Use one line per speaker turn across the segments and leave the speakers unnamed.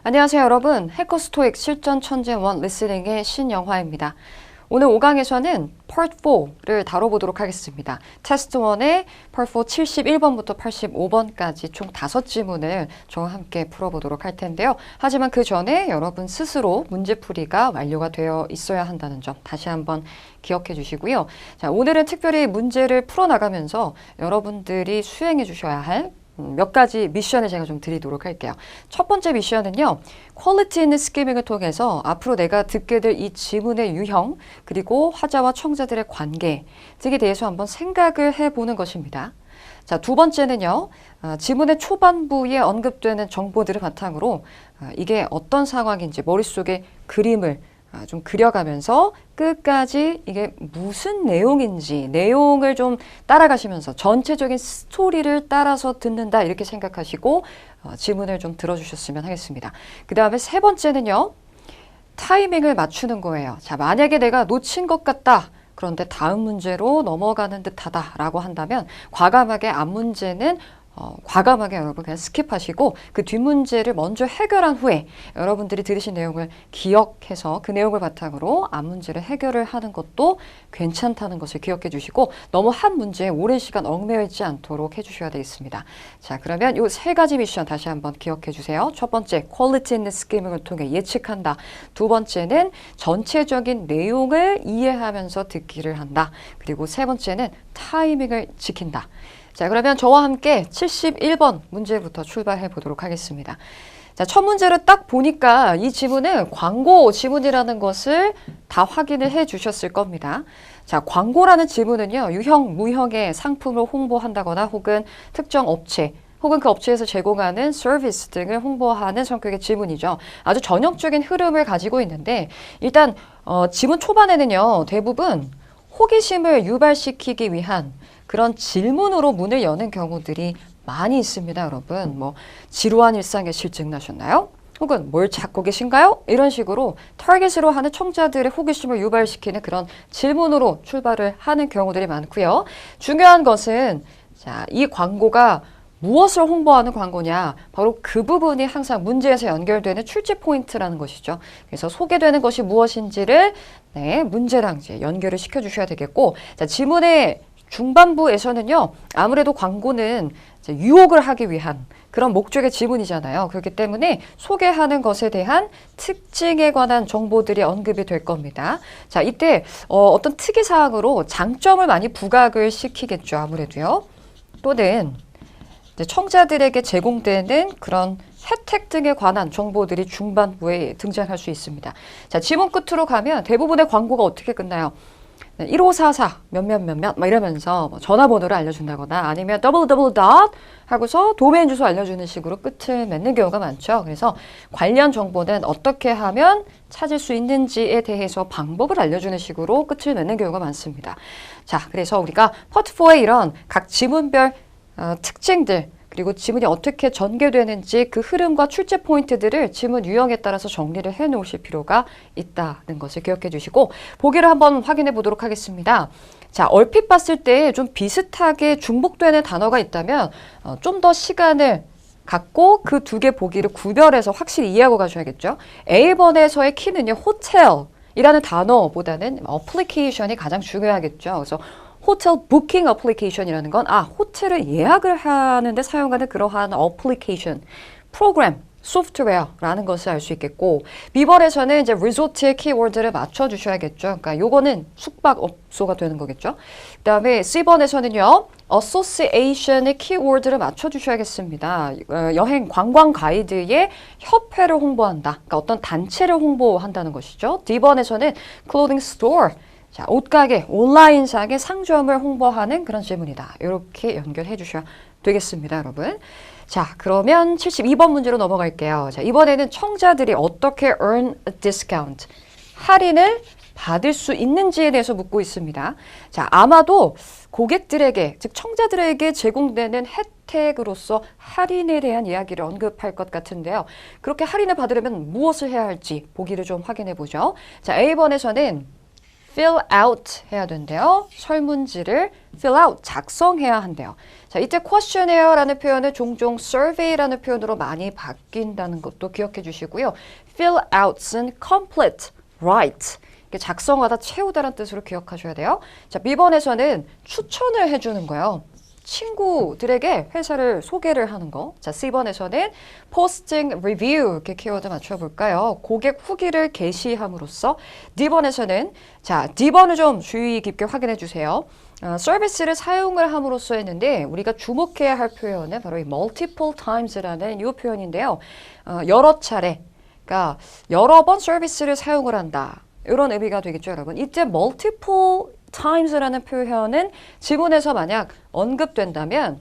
안녕하세요, 여러분. 해커 스토익 실전 천재원 리스닝의 신영화입니다. 오늘 5강에서는 Part 4를 다뤄보도록 하겠습니다. 테스트 1의 Part 4 71번부터 85번까지 총 5지문을 저와 함께 풀어보도록 할 텐데요. 하지만 그 전에 여러분 스스로 문제풀이가 완료가 되어 있어야 한다는 점 다시 한번 기억해 주시고요. 자, 오늘은 특별히 문제를 풀어나가면서 여러분들이 수행해 주셔야 할 몇 가지 미션을 제가 좀 드리도록 할게요. 첫 번째 미션은요. 퀄리티 있는 스키밍을 통해서 앞으로 내가 듣게 될 이 지문의 유형 그리고 화자와 청자들의 관계 등에 대해서 한번 생각을 해보는 것입니다. 자, 두 번째는요. 지문의 초반부에 언급되는 정보들을 바탕으로 이게 어떤 상황인지 머릿속에 그림을 좀 그려가면서 끝까지 이게 무슨 내용인지 내용을 좀 따라가시면서 전체적인 스토리를 따라서 듣는다 이렇게 생각하시고 지문을 좀 들어주셨으면 하겠습니다. 그 다음에 세 번째는요. 타이밍을 맞추는 거예요. 자, 만약에 내가 놓친 것 같다. 그런데 다음 문제로 넘어가는 듯하다 라고 한다면 과감하게 앞 문제는 과감하게 여러분 그냥 스킵하시고 그 뒷문제를 먼저 해결한 후에 여러분들이 들으신 내용을 기억해서 그 내용을 바탕으로 앞 문제를 해결을 하는 것도 괜찮다는 것을 기억해 주시고 너무 한 문제에 오랜 시간 얽매여 있지 않도록 해주셔야 되겠습니다. 자, 그러면 이 세 가지 미션 다시 한번 기억해 주세요. 첫 번째, 퀄리티 있는 스키밍을 통해 예측한다. 두 번째는 전체적인 내용을 이해하면서 듣기를 한다. 그리고 세 번째는 타이밍을 지킨다. 자, 그러면 저와 함께 71번 문제부터 출발해 보도록 하겠습니다. 자, 첫 문제를 딱 보니까 이 지문은 광고 지문이라는 것을 다 확인을 해 주셨을 겁니다. 자, 광고라는 지문은요, 유형, 무형의 상품을 홍보한다거나 혹은 특정 업체, 혹은 그 업체에서 제공하는 서비스 등을 홍보하는 성격의 지문이죠. 아주 전형적인 흐름을 가지고 있는데 일단 지문 초반에는요, 대부분 호기심을 유발시키기 위한 그런 질문으로 문을 여는 경우들이 많이 있습니다, 여러분. 뭐 지루한 일상에 실증 나셨나요? 혹은 뭘 찾고 계신가요? 이런 식으로 타겟으로 하는 청자들의 호기심을 유발시키는 그런 질문으로 출발을 하는 경우들이 많고요. 중요한 것은 자, 이 광고가 무엇을 홍보하는 광고냐? 바로 그 부분이 항상 문제에서 연결되는 출제 포인트라는 것이죠. 그래서 소개되는 것이 무엇인지를 문제랑 이제 연결을 시켜주셔야 되겠고, 자, 지문의 중반부에서는요, 아무래도 광고는 유혹을 하기 위한 그런 목적의 지문이잖아요. 그렇기 때문에 소개하는 것에 대한 특징에 관한 정보들이 언급이 될 겁니다. 자, 이때 어떤 특이사항으로 장점을 많이 부각을 시키겠죠. 아무래도요. 또는 청자들에게 제공되는 그런 혜택 등에 관한 정보들이 중반부에 등장할 수 있습니다. 자, 지문 끝으로 가면 대부분의 광고가 어떻게 끝나요? 1544 몇몇 막 이러면서 전화번호를 알려준다거나 아니면 www. 하고서 도메인 주소 알려주는 식으로 끝을 맺는 경우가 많죠. 그래서 관련 정보는 어떻게 하면 찾을 수 있는지에 대해서 방법을 알려주는 식으로 끝을 맺는 경우가 많습니다. 자, 그래서 우리가 파트 4의 이런 각 지문별 특징들 그리고 지문이 어떻게 전개되는지 그 흐름과 출제 포인트들을 지문 유형에 따라서 정리를 해 놓으실 필요가 있다는 것을 기억해 주시고 보기를 한번 확인해 보도록 하겠습니다. 자, 얼핏 봤을 때 좀 비슷하게 중복되는 단어가 있다면 좀 더 시간을 갖고 그 두 개 보기를 구별해서 확실히 이해하고 가셔야겠죠. A번에서의 키는요, 호텔이라는 단어보다는 어플리케이션이 가장 중요하겠죠. 그래서 호텔 부킹 어플리케이션이라는 건 호텔을 예약을 하는데 사용하는 그러한 어플리케이션, 프로그램, 소프트웨어라는 것을 알 수 있겠고 B번에서는 이제 리조트의 키워드를 맞춰주셔야겠죠. 그러니까 요거는 숙박업소가 되는 거겠죠. 그 다음에 C번에서는요. association의 키워드를 맞춰주셔야겠습니다. 여행 관광 가이드의 협회를 홍보한다. 그러니까 어떤 단체를 홍보한다는 것이죠. D번에서는 clothing store, 자, 옷가게, 온라인상의 상점을 홍보하는 그런 질문이다. 이렇게 연결해 주셔야 되겠습니다, 여러분. 자, 그러면 72번 문제로 넘어갈게요. 자, 이번에는 청자들이 어떻게 earn a discount, 할인을 받을 수 있는지에 대해서 묻고 있습니다. 자, 아마도 고객들에게, 즉 청자들에게 제공되는 혜택으로서 할인에 대한 이야기를 언급할 것 같은데요. 그렇게 할인을 받으려면 무엇을 해야 할지 보기를 좀 확인해 보죠. 자, A번에서는 fill out 해야 된대요. 설문지를 fill out, 작성해야 한대요. 자, 이때 questionnaire라는 표현은 종종 survey라는 표현으로 많이 바뀐다는 것도 기억해 주시고요. fill out은 complete, right. 작성하다, 채우다라는 뜻으로 기억하셔야 돼요. 자, B번에서는 추천을 해주는 거예요. 친구들에게 회사를 소개를 하는 거. 자, C번에서는 posting review 이렇게 키워드 맞춰볼까요? 고객 후기를 게시함으로써. D번에서는 자, D번을 좀 주의 깊게 확인해 주세요. 서비스를 사용을 함으로써 했는데 우리가 주목해야 할 표현은 바로 이 multiple times라는 이 표현인데요. 여러 차례, 그러니까 여러 번 서비스를 사용을 한다. 이런 의미가 되겠죠, 여러분. 이때 multiple times라는 표현은 지문에서 만약 언급된다면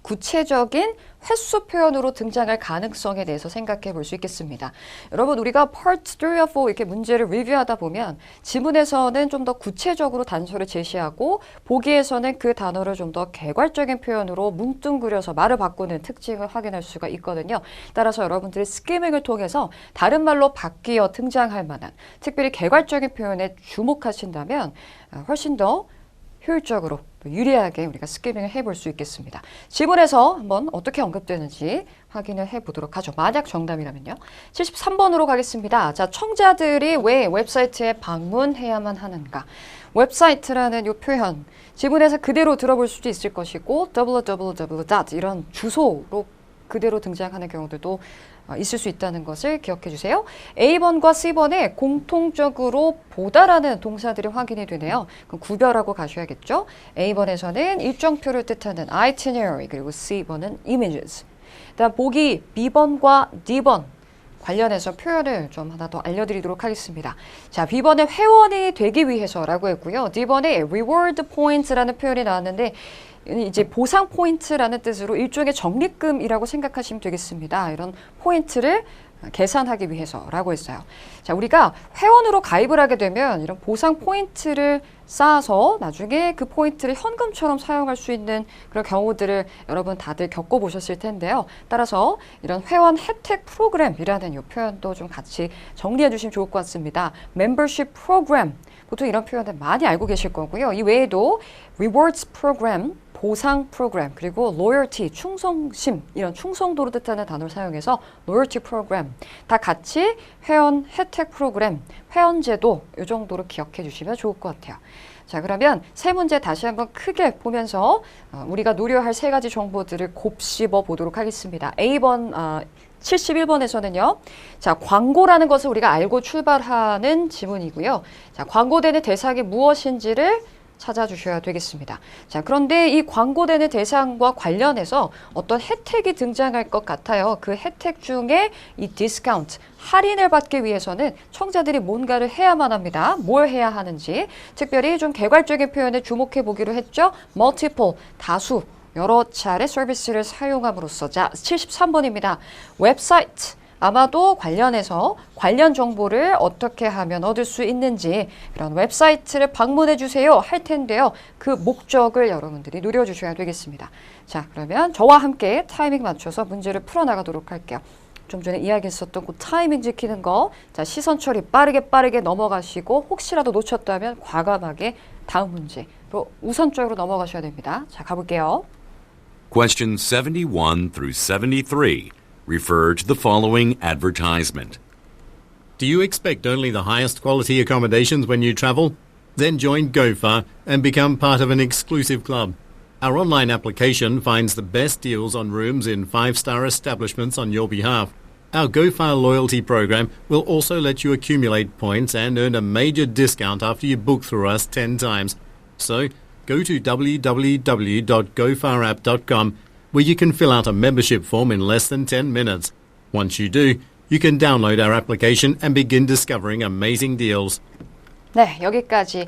구체적인 횟수 표현으로 등장할 가능성에 대해서 생각해 볼 수 있겠습니다. 여러분, 우리가 Part 3, 4 이렇게 문제를 리뷰하다 보면 지문에서는 좀 더 구체적으로 단서를 제시하고 보기에서는 그 단어를 좀 더 개괄적인 표현으로 뭉뚱그려서 말을 바꾸는 특징을 확인할 수가 있거든요. 따라서 여러분들이 스키밍을 통해서 다른 말로 바뀌어 등장할 만한 특별히 개괄적인 표현에 주목하신다면 훨씬 더 효율적으로 유리하게 우리가 스키밍을 해볼 수 있겠습니다. 지문에서 한번 어떻게 언급되는지 확인을 해보도록 하죠. 만약 정답이라면요. 73번으로 가겠습니다. 자, 청자들이 왜 웹사이트에 방문해야만 하는가? 웹사이트라는 이 표현, 지문에서 그대로 들어볼 수도 있을 것이고 www. 이런 주소로 그대로 등장하는 경우들도 있을 수 있다는 것을 기억해 주세요. A번과 C번에 공통적으로 보다라는 동사들이 확인이 되네요. 그럼 구별하고 가셔야겠죠. A번에서는 일정표를 뜻하는 itinerary, 그리고 C번은 images. 다음 보기 B번과 D번 관련해서 표현을 좀 하나 더 알려드리도록 하겠습니다. 자, B번에 회원이 되기 위해서라고 했고요. D번에 reward points라는 표현이 나왔는데 이제 보상 포인트라는 뜻으로 일종의 적립금이라고 생각하시면 되겠습니다. 이런 포인트를 계산하기 위해서라고 했어요. 자, 우리가 회원으로 가입을 하게 되면 이런 보상 포인트를 쌓아서 나중에 그 포인트를 현금처럼 사용할 수 있는 그런 경우들을 여러분 다들 겪어보셨을 텐데요. 따라서 이런 회원 혜택 프로그램이라는 이 표현도 좀 같이 정리해 주시면 좋을 것 같습니다. membership program, 보통 이런 표현을 많이 알고 계실 거고요. 이 외에도 rewards program, 보상 프로그램, 그리고 loyalty, 충성심, 이런 충성도를 뜻하는 단어를 사용해서 loyalty 프로그램, 다 같이 회원 혜택 프로그램, 회원제도 이 정도로 기억해 주시면 좋을 것 같아요. 자, 그러면 세 문제 다시 한번 크게 보면서 우리가 노려할 세 가지 정보들을 곱씹어 보도록 하겠습니다. A번 71번에서는요. 자, 광고라는 것을 우리가 알고 출발하는 지문이고요. 자, 광고되는 대상이 무엇인지를 찾아주셔야 되겠습니다. 자, 그런데 이 광고되는 대상과 관련해서 어떤 혜택이 등장할 것 같아요. 그 혜택 중에 이 디스카운트, 할인을 받기 위해서는 청자들이 뭔가를 해야만 합니다. 뭘 해야 하는지 특별히 좀 개괄적인 표현에 주목해 보기로 했죠. multiple, 다수, 여러 차례 서비스를 사용함으로써. 자, 73번입니다. 웹사이트. 아마도 관련해서 관련 정보를 어떻게 하면 얻을 수 있는지 그런 웹사이트를 방문해 주세요 할 텐데요. 그 목적을 여러분들이 누려주셔야 되겠습니다. 자, 그러면 저와 함께 타이밍 맞춰서 문제를 풀어나가도록 할게요. 좀 전에 이야기했었던 그 타이밍 지키는 거, 자, 시선 처리 빠르게 넘어가시고 혹시라도 놓쳤다면 과감하게 다음 문제로 우선적으로 넘어가셔야 됩니다. 자, 가볼게요.
Question 71 through 73. Refer to the following advertisement.
Do you expect only the highest quality accommodations when you travel? Then join GoFar and become part of an exclusive club. Our online application finds the best deals on rooms in 5-star establishments on your behalf. Our GoFar loyalty program will also let you accumulate points and earn a major discount after you book through us 10 times. So, go to www.gofarapp.com where you can fill out a membership form in less than 10 minutes. Once you do, you can download our application and begin discovering amazing deals.
네, 여기까지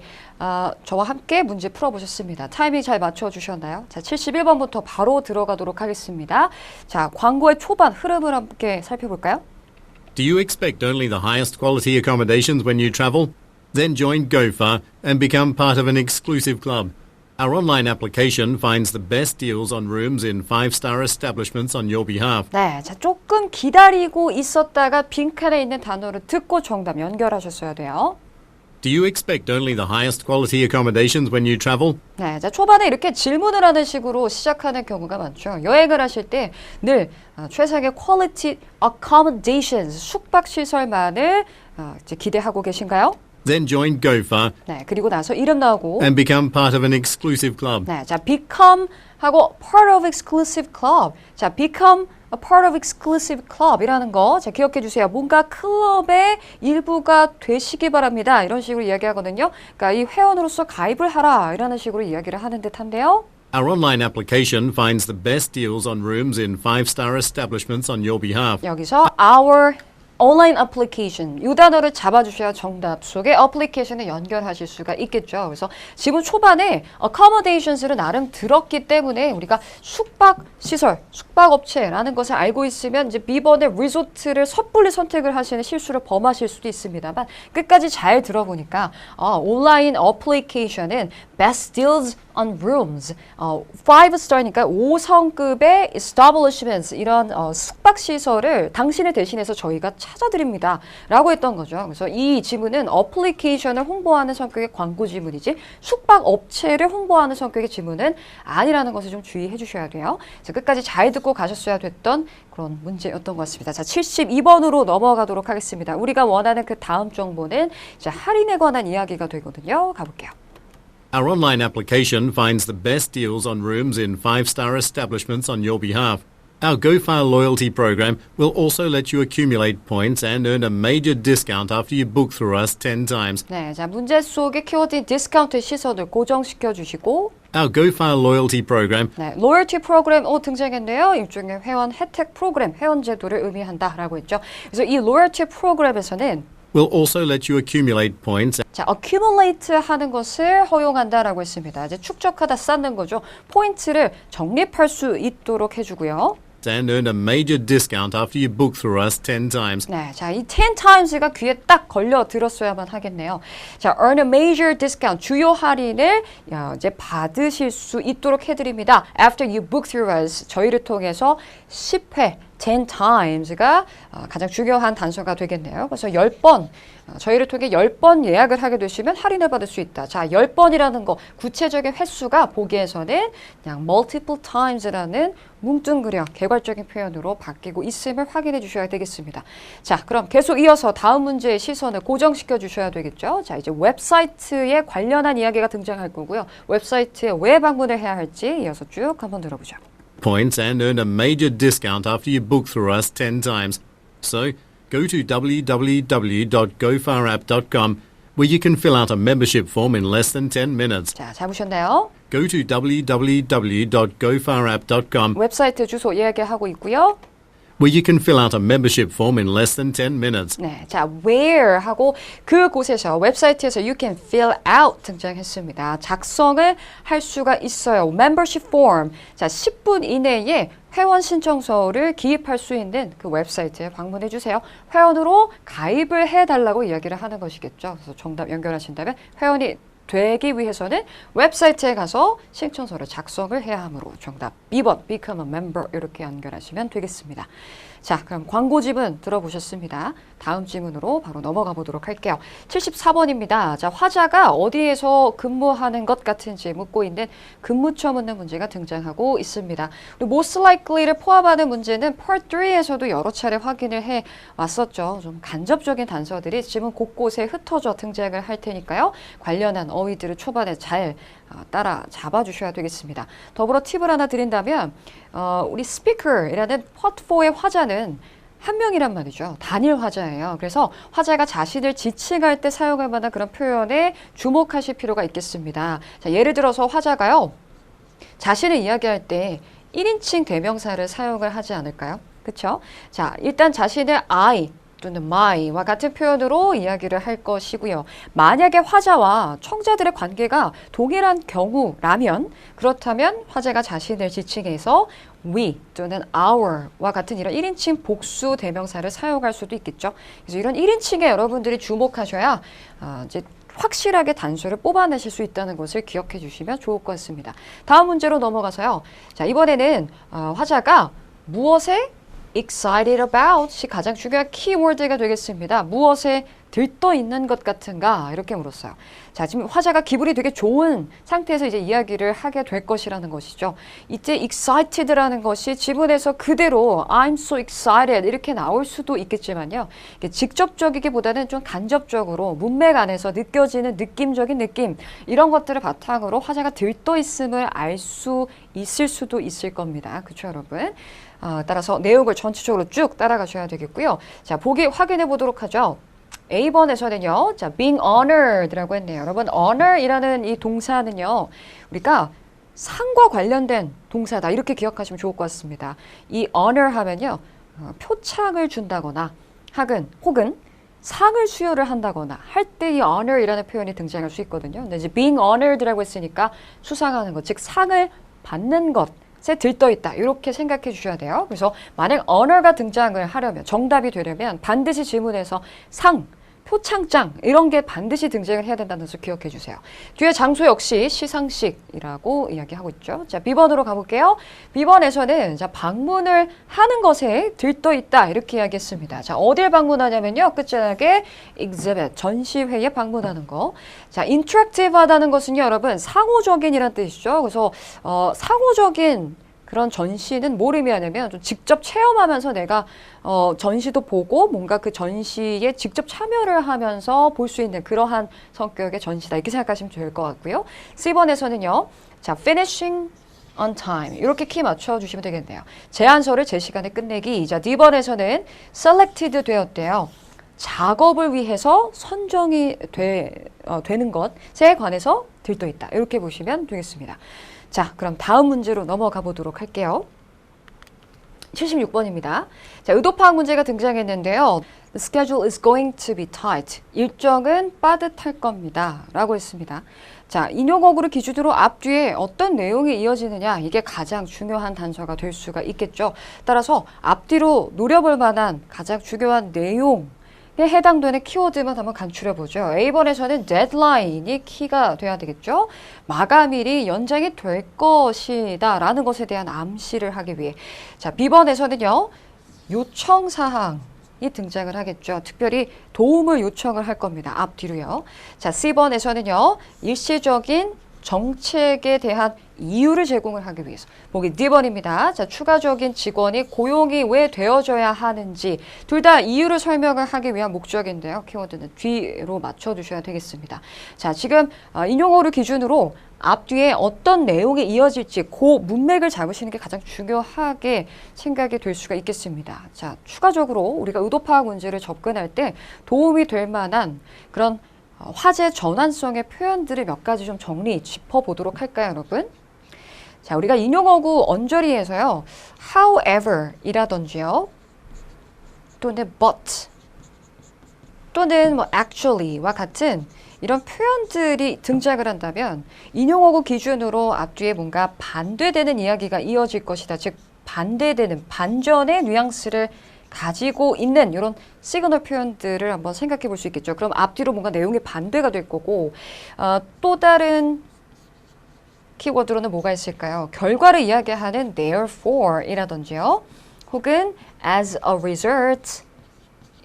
저와 함께 문제 풀어보셨습니다. 타이밍 잘 맞춰주셨나요? 자, 71번부터 바로 들어가도록 하겠습니다. 자, 광고의 초반 흐름을 함께 살펴볼까요?
Do you expect only the highest quality accommodations when you travel? Then join GoFar and become part of an exclusive club. Our online application finds the best deals on rooms in 5-star establishments on your behalf.
네, 자, 조금 기다리고 있었다가 빈칸에 있는 단어를 듣고 정답 연결하셨어야 돼요.
Do you expect only the highest quality accommodations when you travel?
네, 자, 초반에 이렇게 질문을 하는 식으로 시작하는 경우가 많죠. 여행을 하실 때 늘 최상의 quality accommodations, 숙박시설만을 이제 기대하고 계신가요?
Then join GoFar
네, 그리고 나서 이름 나오고
and become part of an exclusive club.
네, 자, become 하고 part of exclusive club. 자, become a part of exclusive club이라는 거, 자, 기억해 주세요. 뭔가 클럽의 일부가 되시기 바랍니다. 이런 식으로 이야기하거든요. 그러니까 이 회원으로서 가입을 하라 이라는 식으로 이야기를 하는 듯한데요.
Our online application finds the best deals on rooms in 5-star establishments on your behalf.
여기서 our 온라인 애플리케이션 이 단어를 잡아주셔야 정답 속에 애플리케이션에 연결하실 수가 있겠죠. 그래서 지금 초반에 accommodations를 나름 들었기 때문에 우리가 숙박시설, 숙박업체라는 것을 알고 있으면 이제 B번의 리조트를 섣불리 선택을 하시는 실수를 범하실 수도 있습니다만 끝까지 잘 들어보니까 온라인 애플리케이션은 best deals on rooms, 5star니까 5성급의 establishments 이런 숙박시설을 당신을 대신해서 저희가 찾아드립니다 라고 했던 거죠. 그래서 이 지문은 어플리케이션을 홍보하는 성격의 광고 지문이지 숙박업체를 홍보하는 성격의 지문은 아니라는 것을 좀 주의해 주셔야 돼요. 그래서 끝까지 잘 듣고 가셨어야 됐던 그런 문제였던 것 같습니다. 자, 72번으로 넘어가도록 하겠습니다. 우리가 원하는 그 다음 정보는 이제 할인에 관한 이야기가 되거든요. 가볼게요.
Our online application finds the best deals on rooms in 5-star establishments on your behalf. Our GoFar loyalty program will also let you accumulate points and earn a major discount after you book through us 10 times.
네, 자, 문제 속의 키워드 디스카운트 시선을 고정시켜 주시고
Our GoFar loyalty program
네, 로열티 프로그램 등장했네요. 일종의 회원 혜택 프로그램, 회원 제도를 의미한다라고 했죠. 그래서 이 로열티 프로그램에서는
will also let you accumulate points
자, accumulate 하는 것을 허용한다라고 했습니다. 이제 축적하다 쌓는 거죠. 포인트를 적립할 수 있도록 해주고요.
and earn a major discount after you book through us 10 times.
네, 자, 이 10 times가 귀에 딱 걸려 들었어야만 하겠네요. 자, earn a major discount, 주요 할인을 이제 받으실 수 있도록 해드립니다. After you book through us, 저희를 통해서 10회 10 times가 가장 중요한 단서가 되겠네요. 그래서 10번, 저희를 통해 10번 예약을 하게 되시면 할인을 받을 수 있다. 자, 10번이라는 거, 구체적인 횟수가 보기에서는 그냥 multiple times라는 뭉뚱그려 개괄적인 표현으로 바뀌고 있음을 확인해 주셔야 되겠습니다. 자, 그럼 계속 이어서 다음 문제의 시선을 고정시켜 주셔야 되겠죠. 자, 이제 웹사이트에 관련한 이야기가 등장할 거고요. 웹사이트에 왜 방문을 해야 할지 이어서 쭉 한번 들어보죠.
Points and earn a major discount after you book through us 10 times. So, go to www.gofarapp.com where you can fill out a membership form in less than 10 minutes.
자, 잡으셨나요?
Go to www.gofarapp.com
웹사이트 주소 이야기하고 있고요.
where you can fill out a membership form in less than 10 minutes.
네, 자, where 하고 그곳에서 웹사이트에서 you can fill out 등장했습니다. 작성을 할 수가 있어요. membership form. 자, 10분 이내에 회원 신청서를 기입할 수 있는 그 웹사이트에 방문해 주세요. 회원으로 가입을 해달라고 이야기를 하는 것이겠죠. 그래서 정답 연결하신다면 회원이 되기 위해서는 웹사이트에 가서 신청서를 작성을 해야 하므로 정답 2번 become a member 이렇게 연결하시면 되겠습니다. 자, 그럼 광고 지문 들어보셨습니다. 다음 질문으로 바로 넘어가 보도록 할게요. 74번입니다. 자, 화자가 어디에서 근무하는 것 같은지 묻고 있는 근무처 묻는 문제가 등장하고 있습니다. 그리고 most likely를 포함하는 문제는 Part 3에서도 여러 차례 확인을 해 왔었죠. 좀 간접적인 단서들이 지문 곳곳에 흩어져 등장을 할 테니까요. 관련한 어휘들을 초반에 잘 따라 잡아주셔야 되겠습니다. 더불어 팁을 하나 드린다면 우리 스피커이라는 Part 4의 화자는 한 명이란 말이죠. 단일 화자예요. 그래서 화자가 자신을 지칭할 때 사용할 만한 그런 표현에 주목하실 필요가 있겠습니다. 자, 예를 들어서 화자가요. 자신을 이야기할 때 1인칭 대명사를 사용을 하지 않을까요? 그렇죠? 자, 일단 자신을 I 또는 my와 같은 표현으로 이야기를 할 것이고요. 만약에 화자와 청자들의 관계가 동일한 경우라면 그렇다면 화자가 자신을 지칭해서 we 또는 our와 같은 이런 1인칭 복수 대명사를 사용할 수도 있겠죠. 그래서 이런 1인칭에 여러분들이 주목하셔야 이제 확실하게 단서를 뽑아내실 수 있다는 것을 기억해 주시면 좋을 것 같습니다. 다음 문제로 넘어가서요. 자, 이번에는 화자가 무엇에 excited about이 가장 중요한 키워드가 되겠습니다. 무엇에 들떠 있는 것 같은가? 이렇게 물었어요. 자, 지금 화자가 기분이 되게 좋은 상태에서 이제 이야기를 하게 될 것이라는 것이죠. 이때 excited라는 것이 지문에서 그대로 I'm so excited 이렇게 나올 수도 있겠지만요. 이게 직접적이기보다는 좀 간접적으로 문맥 안에서 느껴지는 느낌적인 느낌 이런 것들을 바탕으로 화자가 들떠 있음을 알 수 있을 수도 있을 겁니다. 그렇죠, 여러분? 따라서 내용을 전체적으로 쭉 따라가셔야 되겠고요. 자, 보기 확인해 보도록 하죠. A번에서는요, 자, being honored라고 했네요. 여러분, honor이라는 이 동사는요, 우리가 상과 관련된 동사다. 이렇게 기억하시면 좋을 것 같습니다. 이 honor 하면요, 표창을 준다거나, 혹은 상을 수여를 한다거나 할 때 이 honor이라는 표현이 등장할 수 있거든요. 근데 이제 being honored라고 했으니까 수상하는 것, 즉 상을 받는 것에 들떠 있다. 이렇게 생각해 주셔야 돼요. 그래서 만약 honor가 등장을 하려면, 정답이 되려면 반드시 지문에서 상, 표창장 이런 게 반드시 등장을 해야 된다는 것을 기억해 주세요. 뒤에 장소 역시 시상식이라고 이야기하고 있죠. 자, B번으로 가볼게요. B번에서는 자, 방문을 하는 것에 들떠 있다 이렇게 이야기했습니다. 자, 어딜 방문하냐면요. 끝자락에 exhibit, 전시회에 방문하는 거. 자, interactive 하다는 것은요, 여러분 상호적인이란 뜻이죠. 그래서 상호적인 그런 전시는 뭘 의미하냐면 좀 직접 체험하면서 내가 전시도 보고 뭔가 그 전시에 직접 참여를 하면서 볼 수 있는 그러한 성격의 전시다. 이렇게 생각하시면 좋을 것 같고요. C번에서는요. 자, finishing on time. 이렇게 키 맞춰주시면 되겠네요. 제안서를 제 시간에 끝내기. 자, D번에서는 selected 되었대요. 작업을 위해서 선정이 되는 것에 관해서 들떠 있다. 이렇게 보시면 되겠습니다. 자, 그럼 다음 문제로 넘어가 보도록 할게요. 76번입니다. 자, 의도파악 문제가 등장했는데요. The schedule is going to be tight. 일정은 빠듯할 겁니다. 라고 했습니다. 자, 인용어구를 기준으로 앞뒤에 어떤 내용이 이어지느냐, 이게 가장 중요한 단서가 될 수가 있겠죠. 따라서 앞뒤로 노려볼 만한 가장 중요한 내용, 에 해당되는 키워드만 한번 간추려보죠. A번에서는 deadline이 키가 돼야 되겠죠. 마감일이 연장이 될 것이다 라는 것에 대한 암시를 하기 위해. 자, B번에서는요. 요청사항이 등장을 하겠죠. 특별히 도움을 요청을 할 겁니다. 앞뒤로요. 자, C번에서는요. 일시적인 정책에 대한 이유를 제공을 하기 위해서. 보기 D번입니다. 자, 추가적인 직원이 고용이 왜 되어져야 하는지 둘 다 이유를 설명을 하기 위한 목적인데요. 키워드는 뒤로 맞춰두셔야 되겠습니다. 자, 지금 인용어를 기준으로 앞뒤에 어떤 내용이 이어질지 그 문맥을 잡으시는 게 가장 중요하게 생각이 될 수가 있겠습니다. 자, 추가적으로 우리가 의도파악 문제를 접근할 때 도움이 될 만한 그런 화제 전환성의 표현들을 몇 가지 좀 짚어보도록 할까요, 여러분? 자, 우리가 인용어구 언저리에서요, however 이라든지요, 또는 but, 또는 뭐 actually와 같은 이런 표현들이 등장을 한다면 인용어구 기준으로 앞뒤에 뭔가 반대되는 이야기가 이어질 것이다. 즉, 반대되는, 반전의 뉘앙스를 가지고 있는 이런 시그널 표현들을 한번 생각해 볼 수 있겠죠. 그럼 앞뒤로 뭔가 내용이 반대가 될 거고, 또 다른 키워드로는 뭐가 있을까요? 결과를 이야기하는 therefore 이라든지요. 혹은 as a result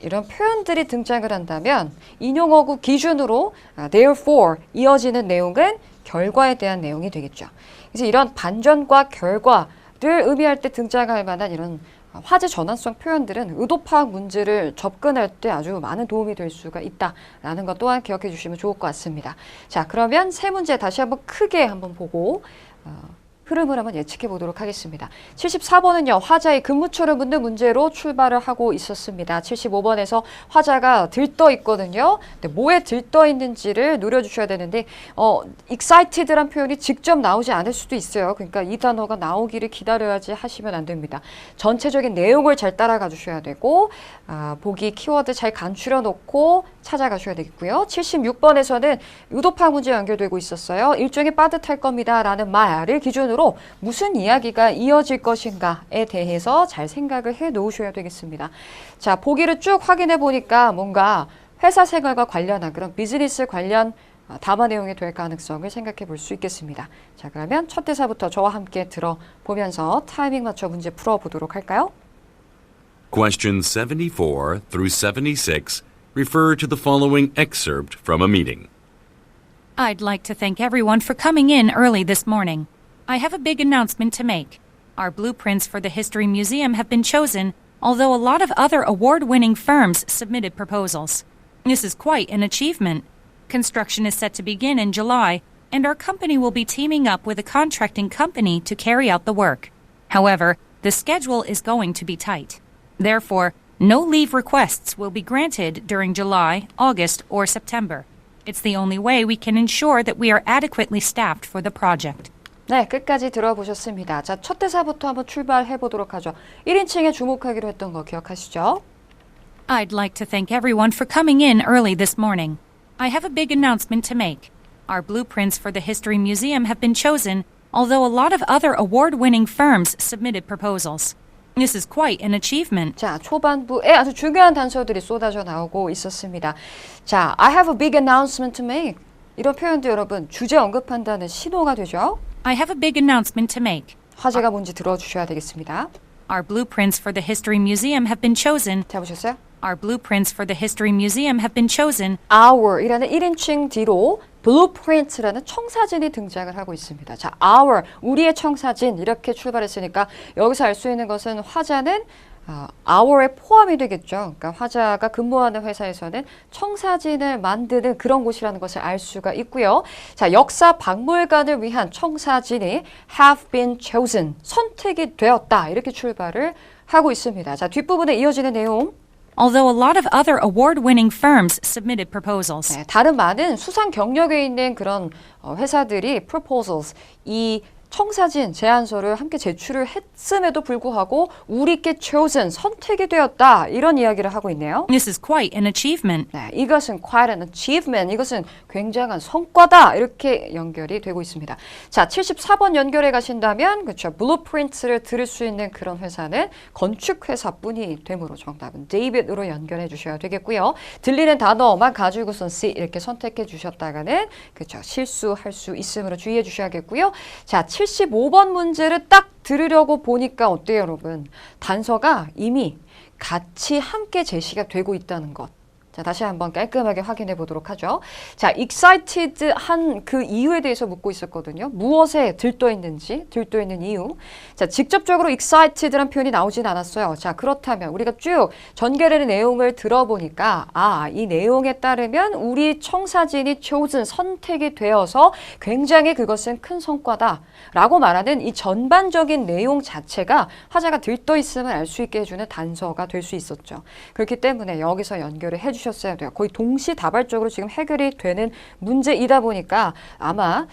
이런 표현들이 등장을 한다면 인용어구 기준으로 therefore 이어지는 내용은 결과에 대한 내용이 되겠죠. 그래서 이런 반전과 결과를 의미할 때 등장할 만한 이런 화제 전환성 표현들은 의도파악 문제를 접근할 때 아주 많은 도움이 될 수가 있다라는 것 또한 기억해 주시면 좋을 것 같습니다. 자, 그러면 세 문제 다시 한번 크게 한번 보고 흐름을 한번 예측해 보도록 하겠습니다. 74번은요. 화자의 근무처를 묻는 문제로 출발을 하고 있었습니다. 75번에서 화자가 들떠 있거든요. 근데 뭐에 들떠 있는지를 노려주셔야 되는데 excited란 표현이 직접 나오지 않을 수도 있어요. 그러니까 이 단어가 나오기를 기다려야지 하시면 안 됩니다. 전체적인 내용을 잘 따라가 주셔야 되고 보기 키워드 잘 간추려 놓고 찾아가셔야 되겠고요. 76번에서는 의도파악 문제 연결되고 있었어요. 일종이 빠듯할 겁니다. 라는 말을 기준으로 무슨 이야기가 이어질 것인가에 대해서 잘 생각을 해 놓으셔야 되겠습니다. 자, 보기를 쭉 확인해 보니까 뭔가 회사 생활과 관련한 그런 비즈니스 관련 담화 내용이 될 가능성을 생각해 볼 수 있겠습니다. 자, 그러면 첫 대사부터 저와 함께 들어보면서 타이밍 맞춰 문제 풀어보도록 할까요?
Questions 74 through 76 refer to the following excerpt from a meeting.
I'd like to thank everyone for coming in early this morning. I have a big announcement to make. Our blueprints for the History Museum have been chosen, although a lot of other award-winning firms submitted proposals. This is quite an achievement. Construction is set to begin in July, and our company will be teaming up with a contracting company to carry out the work. However, the schedule is going to be tight. Therefore, no leave requests will be granted during July, August, or September. It's the only way we can ensure that we are adequately staffed for the project.
네, 끝까지 들어보셨습니다. 자, 첫 대사부터 한번 출발해 보도록 하죠. 1인칭에 주목하기로 했던 거 기억하시죠?
I'd like to thank everyone for coming in early this morning. I have a big announcement to make. Our blueprints for the History Museum have been chosen, although a lot of other award-winning firms submitted proposals. This is quite an achievement.
자, 초반부에 아주 중요한 단서들이 쏟아져 나오고 있었습니다. 자, I have a big announcement to make. 이런 표현도 여러분 주제 언급한다는 신호가 되죠.
I have a big announcement to make.
화제가 뭔지 들어주셔야 되겠습니다.
Our blueprints for the History Museum have been chosen.
자, 보셨어요?
Our blueprints for the History Museum have been chosen.
Our이라는 1인칭 뒤로 blueprint라는 청사진이 등장을 하고 있습니다. 자, our, 우리의 청사진 이렇게 출발했으니까 여기서 알 수 있는 것은 화자는 our에 포함이 되겠죠. 그러니까 화자가 근무하는 회사에서는 청사진을 만드는 그런 곳이라는 것을 알 수가 있고요. 자, 역사 박물관을 위한 청사진이 have been chosen, 선택이 되었다. 이렇게 출발을 하고 있습니다. 자, 뒷부분에 이어지는 내용.
Although a lot of other award-winning firms submitted proposals.
네, 다른 많은 수상 경력에 있는 그런 회사들이 proposals, 이 청사진 제안서를 함께 제출을 했음에도 불구하고 우리께 chosen, 선택이 되었다 이런 이야기를 하고 있네요.
This is quite an achievement.
네, 이것은 quite an achievement, 이것은 굉장한 성과다 이렇게 연결이 되고 있습니다. 자, 74번 연결해 가신다면 그렇죠. blueprints를 들을 수 있는 그런 회사는 건축회사뿐이 되므로 정답은 David으로 연결해 주셔야 되겠고요. 들리는 단어만 가지고선 C 이렇게 선택해 주셨다가는 그렇죠. 실수할 수 있으므로 주의해 주셔야겠고요. 자, 75번 문제를 딱 들으려고 보니까 어때요, 여러분? 단서가 이미 같이 함께 제시가 되고 있다는 것. 자, 다시 한번 깔끔하게 확인해 보도록 하죠. 자, excited 한 그 이유에 대해서 묻고 있었거든요. 무엇에 들떠 있는지, 들떠 있는 이유. 자, 직접적으로 excited란 표현이 나오진 않았어요. 자, 그렇다면 우리가 쭉 전개되는 내용을 들어보니까 이 내용에 따르면 우리 청사진이 chosen, 선택이 되어서 굉장히 그것은 큰 성과다 라고 말하는 이 전반적인 내용 자체가 화자가 들떠 있음을 알 수 있게 해주는 단서가 될 수 있었죠. 그렇기 때문에 여기서 연결을 해주셨어야 돼요. 거의 동시다발적으로 지금 해결이 되는 문제이다 보니까 아마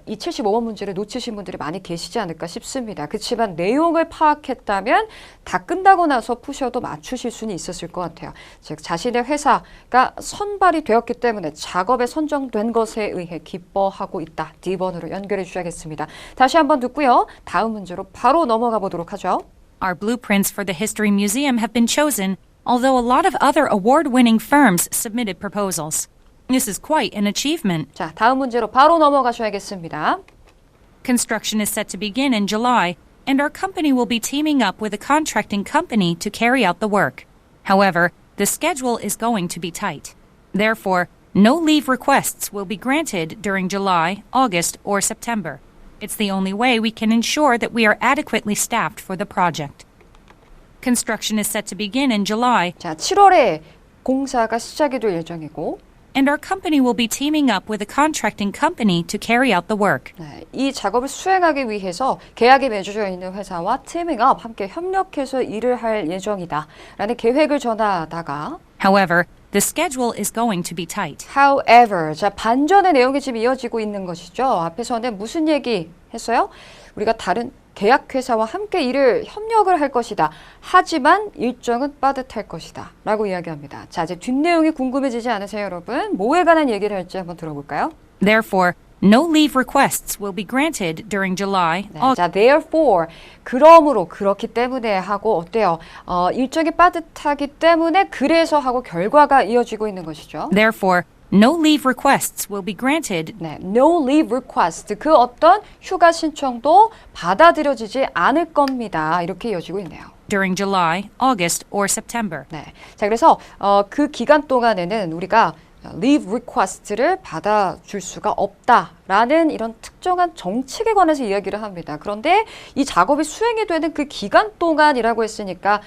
이 75번 문제를 놓치신 분들이 많이 계시지 않을까 싶습니다. 그렇지만 내용을 파악했다면 다 끝나고 나서 푸셔도 맞추실 수는 있었을 것 같아요. 즉 자신의 회사가 선발이 되었기 때문에 작업에 선정된 것에 의해 기뻐하고 있다. D번으로 연결해 주셔야겠습니다. 다시 한번 듣고요. 다음 문제로 바로 넘어가 보도록 하죠.
Our blueprints for the History Museum have been chosen, although a lot of other award-winning firms submitted proposals. This is quite an achievement.
자, 다음 문제로 바로 넘어가셔야겠습니다.
Construction is set to begin in July, and our company will be teaming up with a contracting company to carry out the work. However, the schedule is going to be tight. Therefore, no leave requests will be granted during July, August, or September. It's the only way we can ensure that we are adequately staffed for the project. Construction is set to begin in July,
자, 7월에 공사가 시작이 될 예정이고
and our company will be teaming up with a contracting company to carry out the work.
네, 이 작업을 수행하기 위해서 계약이 맺어져 있는 회사와 팀밍업 함께 협력해서 일을 할 예정이다 라는 계획을 전하다가
However, the schedule is going to be tight.
However, 자, 반전의 내용이 지금 이어지고 있는 것이죠. 앞에서는 무슨 얘기 했어요? 우리가 다른 계약회사와 함께 일을 협력을 할 것이다. 하지만 일정은 빠듯할 것이다. 라고 이야기합니다. 자, 이제 뒷내용이 궁금해지지 않으세요, 여러분? 뭐에 관한 얘기를 할지 한번 들어볼까요?
Therefore, no leave requests will be granted during July,
네, 자, therefore, 그러므로, 그렇기 때문에 하고 어때요? 일정이 빠듯하기 때문에 그래서 하고 결과가 이어지고 있는 것이죠.
Therefore, no leave requests will be granted.
네, no leave request, 그 어떤 휴가 신청도 받아들여지지 않을 겁니다. 이렇게 이어지고 있네요.
during July, August, or September.
네. 자, 그래서 그 기간 동안에는 우리가 leave request를 받아줄 수가 없다라는 이런 특정한 정책에 관해서 이야기를 합니다. 그런데 이 작업이 수행이 되는 그 기간 동안이라고 했으니까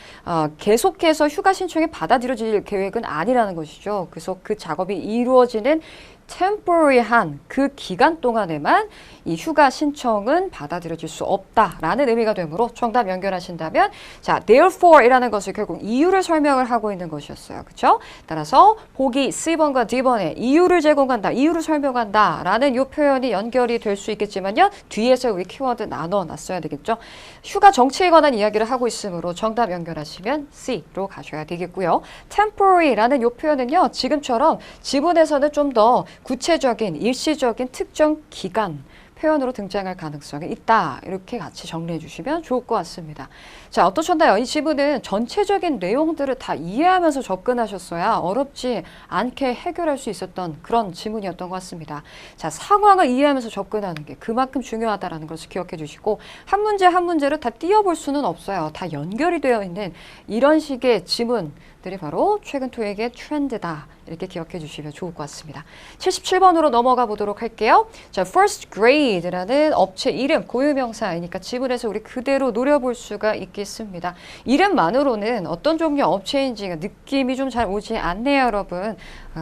계속해서 휴가 신청이 받아들여질 계획은 아니라는 것이죠. 그래서 그 작업이 이루어지는 temporary한 그 기간 동안에만 이 휴가 신청은 받아들여질 수 없다라는 의미가 되므로 정답 연결하신다면 자, therefore이라는 것을 결국 이유를 설명을 하고 있는 것이었어요. 그렇죠? 따라서 보기 C번과 D번에 이유를 제공한다, 이유를 설명한다 라는 이 표현이 연결이 될 수 있겠지만요. 뒤에서 우리 키워드 나눠 놨어야 되겠죠. 휴가 정치에 관한 이야기를 하고 있으므로 정답 연결하시면 C로 가셔야 되겠고요. temporary라는 이 표현은요. 지금처럼 지문에서는 좀 더 구체적인, 일시적인 특정 기간 표현으로 등장할 가능성이 있다. 이렇게 같이 정리해 주시면 좋을 것 같습니다. 자, 어떠셨나요? 이 지문은 전체적인 내용들을 다 이해하면서 접근하셨어야 어렵지 않게 해결할 수 있었던 그런 지문이었던 것 같습니다. 자, 상황을 이해하면서 접근하는 게 그만큼 중요하다는 것을 기억해 주시고 한 문제 한 문제를 다 띄워볼 수는 없어요. 다 연결이 되어 있는 이런 식의 지문들이 바로 최근 토익의 트렌드다. 이렇게 기억해 주시면 좋을 것 같습니다. 77번으로 넘어가 보도록 할게요. 자, first grade라는 업체 이름, 고유명사이니까 지문에서 우리 그대로 노려볼 수가 있겠습니다. 이름만으로는 어떤 종류 업체인지 느낌이 좀 잘 오지 않네요, 여러분.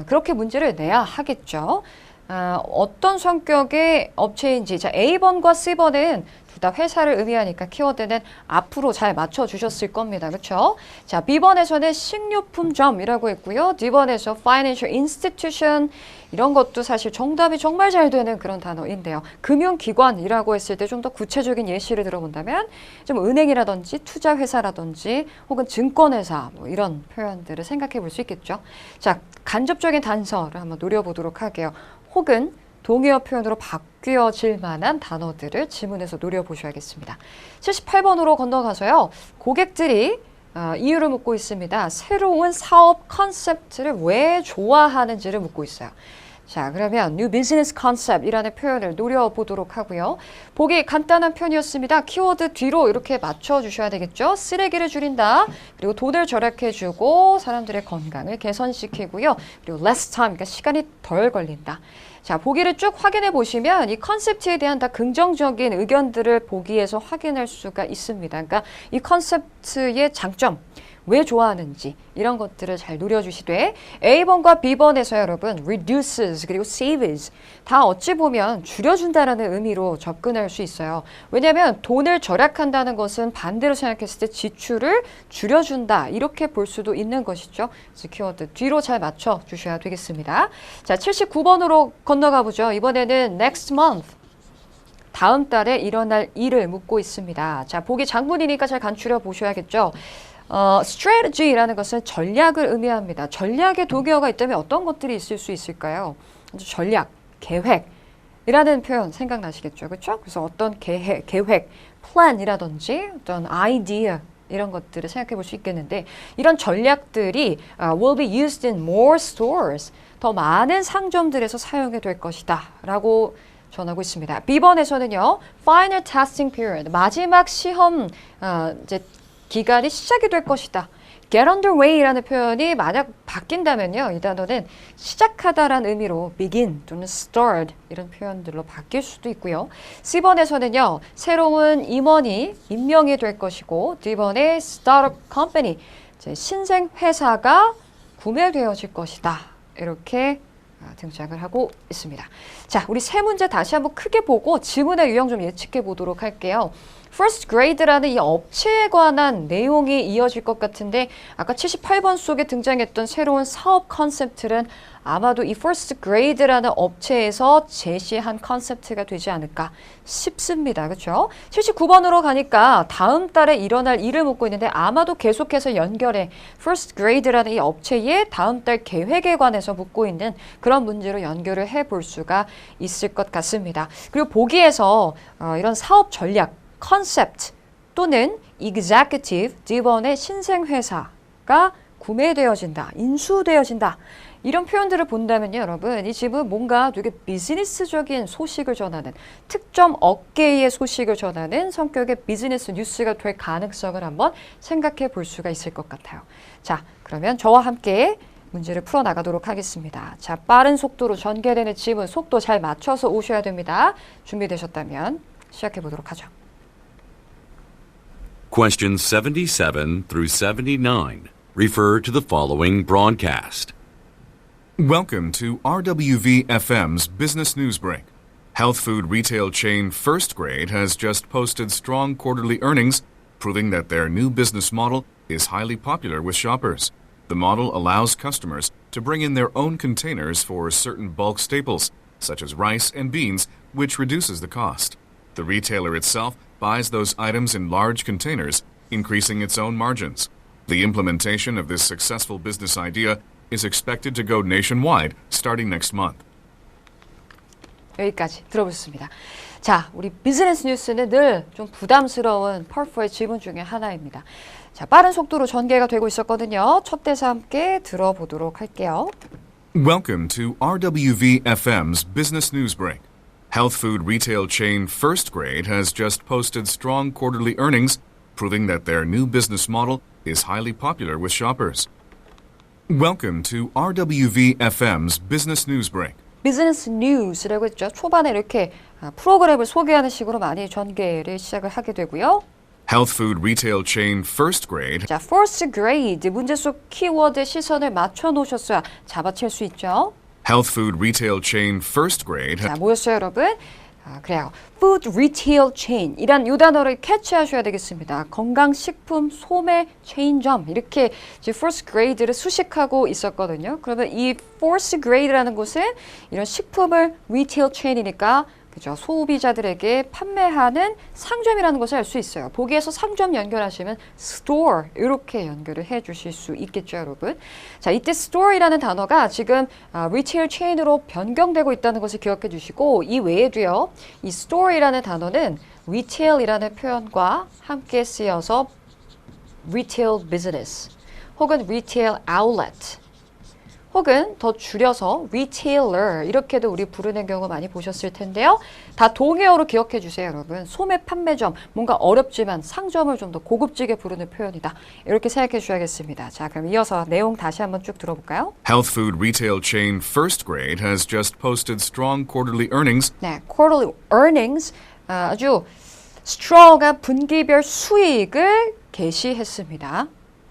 그렇게 문제를 내야 하겠죠. 어떤 성격의 업체인지. 자, A번과 C번은 둘 다 회사를 의미하니까 키워드는 앞으로 잘 맞춰주셨을 겁니다. 그렇죠? 자, B번에서는 식료품점이라고 했고요. D번에서 financial institution 이런 것도 사실 정답이 정말 잘 되는 그런 단어인데요. 금융기관이라고 했을 때 좀 더 구체적인 예시를 들어본다면 좀 은행이라든지 투자회사라든지 혹은 증권회사 뭐 이런 표현들을 생각해 볼 수 있겠죠. 자, 간접적인 단서를 한번 노려보도록 할게요. 혹은 동의어 표현으로 바뀌어질 만한 단어들을 지문에서 노려보셔야겠습니다. 78번으로 건너가서요. 고객들이 이유를 묻고 있습니다. 새로운 사업 컨셉트를 왜 좋아하는지를 묻고 있어요. 자, 그러면 New Business Concept이라는 표현을 노려보도록 하고요. 보기 간단한 표현이었습니다. 키워드 뒤로 이렇게 맞춰주셔야 되겠죠. 쓰레기를 줄인다. 그리고 돈을 절약해주고 사람들의 건강을 개선시키고요. 그리고 less time, 그러니까 시간이 덜 걸린다. 자, 보기를 쭉 확인해 보시면 이 컨셉트에 대한 다 긍정적인 의견들을 보기에서 확인할 수가 있습니다. 그러니까 이 컨셉트의 장점, 왜 좋아하는지 이런 것들을 잘 노려주시되 A번과 B번에서 여러분 reduces 그리고 saves 다 어찌 보면 줄여준다라는 의미로 접근할 수 있어요. 왜냐하면 돈을 절약한다는 것은 반대로 생각했을 때 지출을 줄여준다 이렇게 볼 수도 있는 것이죠. 그래서 키워드 뒤로 잘 맞춰주셔야 되겠습니다. 자, 79번으로 건너가 보죠. 이번에는 next month 다음 달에 일어날 일을 묻고 있습니다. 자, 보기 장문이니까 잘 간추려 보셔야겠죠. strategy라는 것은 전략을 의미합니다. 전략의 동의어가 있다면 어떤 것들이 있을 수 있을까요? 전략, 계획이라는 표현 생각나시겠죠? 그렇죠? 그래서 어떤 계획, plan이라든지 어떤 idea 이런 것들을 생각해 볼 수 있겠는데 이런 전략들이 will be used in more stores 더 많은 상점들에서 사용이 될 것이다 라고 전하고 있습니다. B번에서는요. final testing period 마지막 시험 이제 기간이 시작이 될 것이다. get underway라는 표현이 만약 바뀐다면요. 이 단어는 시작하다라는 의미로 begin 또는 start 이런 표현들로 바뀔 수도 있고요. C번에서는요. 새로운 임원이 임명이 될 것이고 D번에 startup company 신생 회사가 구매되어질 것이다. 이렇게 등장을 하고 있습니다. 자, 우리 세 문제 다시 한번 크게 보고 지문의 유형 좀 예측해 보도록 할게요. First grade라는 이 업체에 관한 내용이 이어질 것 같은데 아까 78번 속에 등장했던 새로운 사업 컨셉트는 아마도 이 First grade라는 업체에서 제시한 컨셉트가 되지 않을까 싶습니다. 그렇죠? 79번으로 가니까 다음 달에 일어날 일을 묻고 있는데 아마도 계속해서 연결해 First grade라는 이 업체의 다음 달 계획에 관해서 묻고 있는 그런 문제로 연결을 해볼 수가 있을 것 같습니다. 그리고 보기에서 이런 사업 전략 컨셉트 또는 executive, D번의 신생회사가 구매되어진다, 인수되어진다. 이런 표현들을 본다면요, 여러분, 이 집은 뭔가 되게 비즈니스적인 소식을 전하는, 특정 업계의 소식을 전하는 성격의 비즈니스 뉴스가 될 가능성을 한번 생각해 볼 수가 있을 것 같아요. 자, 그러면 저와 함께 문제를 풀어나가도록 하겠습니다. 자, 빠른 속도로 전개되는 지문, 속도 잘 맞춰서 오셔야 됩니다. 준비되셨다면 시작해 보도록 하죠.
Questions 77 through 79 refer to the following broadcast.
Welcome to RWV-FM's Business Newsbreak. Health food retail chain First Grade has just posted strong quarterly earnings, proving that their new business model is highly popular with shoppers. The model allows customers to bring in their own containers for certain bulk staples, such as rice and beans, which reduces the cost. The retailer itself buys those items in large containers, increasing its own margins. The implementation of this successful business idea is expected to go nationwide starting next month.
여기까지 들어보셨습니다. 자, 우리 비즈니스 뉴스는 늘 좀 부담스러운 펄프의 지문 중에 하나입니다. 자, 빠른 속도로 전개가 되고 있었거든요. 첫 대사 함께 들어보도록 할게요.
Welcome to RWV-FM's Business Newsbreak. Health food retail chain First Grade has just posted strong quarterly earnings, proving that their new business model is highly popular with shoppers. Welcome to RWV-FM's Business Newsbreak.
비즈니스 뉴스라고 했죠. 초반에 이렇게 프로그램을 소개하는 식으로 많이 전개를 시작을 하게 되고요.
Health food retail chain First Grade
자, first grade 문제 속 키워드에 시선을 맞춰 놓으셨어야 잡아챌 수 있죠.
Health food retail chain First Grade
자, 뭐였어요, 여러분? 그래요. Food retail chain 이란 이 단어를 캐치하셔야 되겠습니다. 건강식품 소매 체인점 이렇게 이제 first grade를 수식하고 있었거든요. 그러면 이 first grade라는 곳은 이런 식품을 retail chain이니까 그죠? 소비자들에게 판매하는 상점이라는 것을 알 수 있어요. 보기에서 상점 연결하시면 store 이렇게 연결을 해 주실 수 있겠죠, 여러분. 자, 이때 store이라는 단어가 지금 retail chain으로 변경되고 있다는 것을 기억해 주시고 이 외에도요. 이 store이라는 단어는 retail이라는 표현과 함께 쓰여서 retail business 혹은 retail outlet 혹은 더 줄여서 retailer 이렇게도 우리 부르는 경우 많이 보셨을 텐데요. 다 동의어로 기억해 주세요, 여러분. 소매 판매점, 뭔가 어렵지만 상점을 좀 더 고급지게 부르는 표현이다. 이렇게 생각해 주셔야겠습니다. 자, 그럼 이어서 내용 다시 한번 쭉 들어볼까요?
Health food retail chain First Grade has just posted strong quarterly earnings.
네, quarterly earnings 아주 strong한 분기별 수익을 게시했습니다.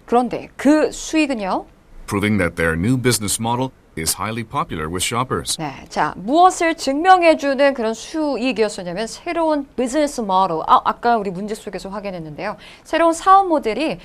그런데 그 수익은요?
Proving that their new business model is highly popular with shoppers.
네, 자, 무엇을 증명해주는 그런 수익이었었냐면 새로운 비즈니스 모델, 아까 우리 문제 속에서 확인했는데요. 새로운 사업 모델이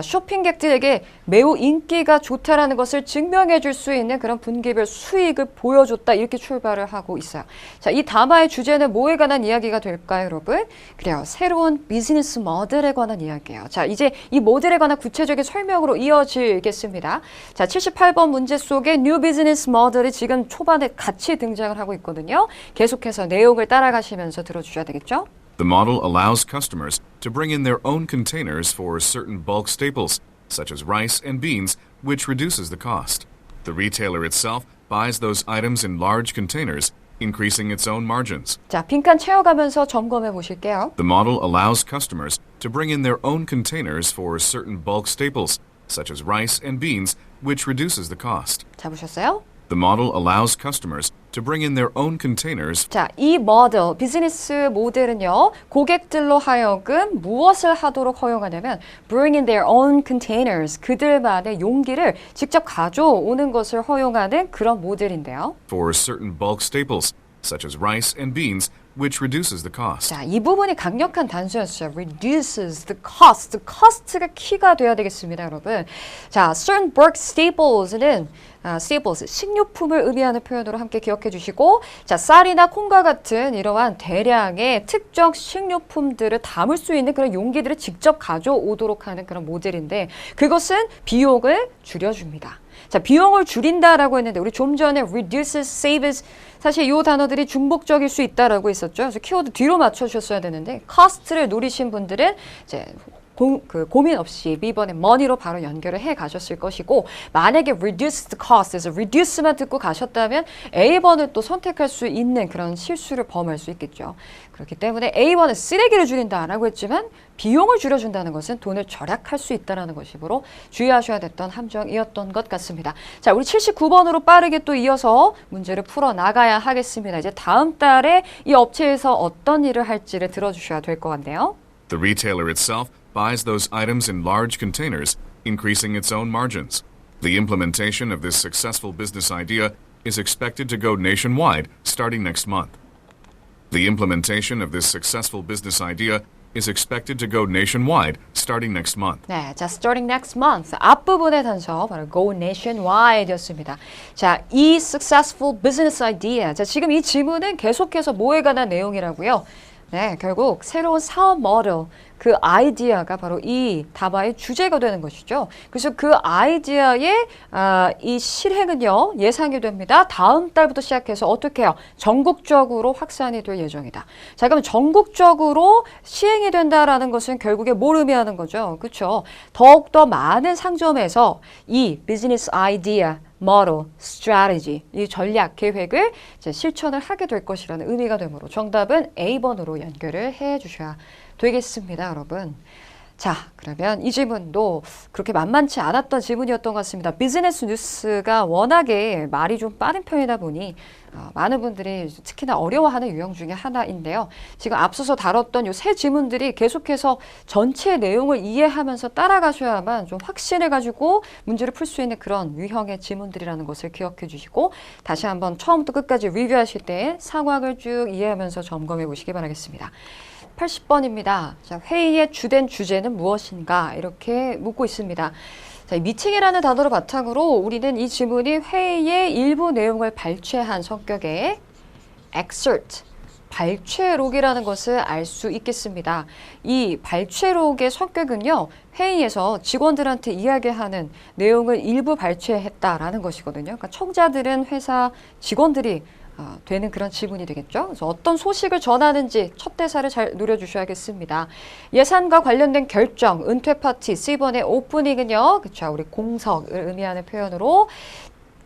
쇼핑객들에게 매우 인기가 좋다라는 것을 증명해줄 수 있는 그런 분기별 수익을 보여줬다 이렇게 출발을 하고 있어요. 자, 이 담화의 주제는 뭐에 관한 이야기가 될까요, 여러분? 그래요, 새로운 비즈니스 모델에 관한 이야기예요. 자, 이제 이 모델에 관한 구체적인 설명으로 이어지겠습니다. 자, 78번 문제 속에 뉴 비즈니스 모델이 지금 초반에 같이 등장을 하고 있거든요. 계속해서 내용을 따라가시면서 들어주셔야 되겠죠?
The model allows customers to bring in their own containers for certain bulk staples, such as rice and beans, which reduces the cost. The retailer itself buys those items in large containers, increasing its own margins.
자, 빈칸 채워가면서 점검해 보실게요.
The model allows customers to bring in their own containers for certain bulk staples, such as rice and beans, which reduces the cost.
잡으셨어요?
The model allows customers to bring in their own containers.
자, 이 모델, 비즈니스 모델은요, 고객들로 하여금 무엇을 하도록 허용하냐면 bring in their own containers, 그들만의 용기를 직접 가져오는 것을 허용하는 그런 모델인데요.
For certain bulk staples, such as rice and beans, which reduces the cost.
자, 이 부분이 강력한 단수였어요. reduces the cost. the cost가 키가 돼야 되겠습니다, 여러분. 자, certain bulk staples는 staples, 식료품을 의미하는 표현으로 함께 기억해 주시고, 자, 쌀이나 콩과 같은 이러한 대량의 특정 식료품들을 담을 수 있는 그런 용기들을 직접 가져오도록 하는 그런 모델인데, 그것은 비용을 줄여줍니다. 자, 비용을 줄인다라고 했는데 우리 좀 전에 reduces, saves 사실 이 단어들이 중복적일 수 있다라고 했었죠. 그래서 키워드 뒤로 맞춰주셨어야 되는데 cost를 노리신 분들은 이제 고민 없이 B번의 money로 바로 연결을 해 가셨을 것이고 만약에 reduced cost에서 reduce만 듣고 가셨다면 A번을 또 선택할 수 있는 그런 실수를 범할 수 있겠죠. 그렇기 때문에 A번은 쓰레기를 줄인다라고 했지만 비용을 줄여준다는 것은 돈을 절약할 수 있다는 것이므로 주의하셔야 됐던 함정이었던 것 같습니다. 자, 우리 79번으로 빠르게 또 이어서 문제를 풀어 나가야 하겠습니다. 이제 다음 달에 이 업체에서 어떤 일을 할지를 들어주셔야 될 것 같네요.
The retailer itself buys those items in large containers, increasing its own margins. The implementation of this successful business idea is expected to go nationwide starting next month. The implementation of this successful business idea is expected to go nationwide starting next month.
네, 자, starting next month 앞부분의 단서 바로 go nationwide였습니다. 자, 이 successful business idea. 자, 지금 이 지문은 계속해서 뭐에 관한 내용이라고요? 네, 결국 새로운 사업 모델, 그 아이디어가 바로 이 답안의 주제가 되는 것이죠. 그래서 그 아이디어의 이 실행은요, 예상이 됩니다. 다음 달부터 시작해서 어떻게 해요? 전국적으로 확산이 될 예정이다. 자, 그럼 전국적으로 시행이 된다라는 것은 결국에 뭘 의미하는 거죠? 그렇죠? 더욱더 많은 상점에서 이 비즈니스 아이디어, model, strategy, 이 전략, 계획을 이제 실천을 하게 될 것이라는 의미가 되므로 정답은 A번으로 연결을 해 주셔야 되겠습니다, 여러분. 자, 그러면 이 질문도 그렇게 만만치 않았던 질문이었던 것 같습니다. 비즈니스 뉴스가 워낙에 말이 좀 빠른 편이다 보니 많은 분들이 특히나 어려워하는 유형 중에 하나인데요. 지금 앞서서 다뤘던 이 세 질문들이 계속해서 전체 내용을 이해하면서 따라가셔야만 좀 확신을 가지고 문제를 풀 수 있는 그런 유형의 질문들이라는 것을 기억해 주시고 다시 한번 처음부터 끝까지 리뷰하실 때 상황을 쭉 이해하면서 점검해 보시기 바라겠습니다. 80번입니다. 자, 회의의 주된 주제는 무엇인가? 이렇게 묻고 있습니다. 자, 미팅이라는 단어를 바탕으로 우리는 이 지문이 회의의 일부 내용을 발췌한 성격의 excerpt, 발췌록이라는 것을 알 수 있겠습니다. 이 발췌록의 성격은요, 회의에서 직원들한테 이야기하는 내용을 일부 발췌했다라는 것이거든요. 그러니까 청자들은 회사 직원들이 되는 그런 지문이 되겠죠. 그래서 어떤 소식을 전하는지 첫 대사를 잘 누려주셔야겠습니다. 예산과 관련된 결정, 은퇴 파티, C번의 오프닝은요. 그렇죠. 우리 공석을 의미하는 표현으로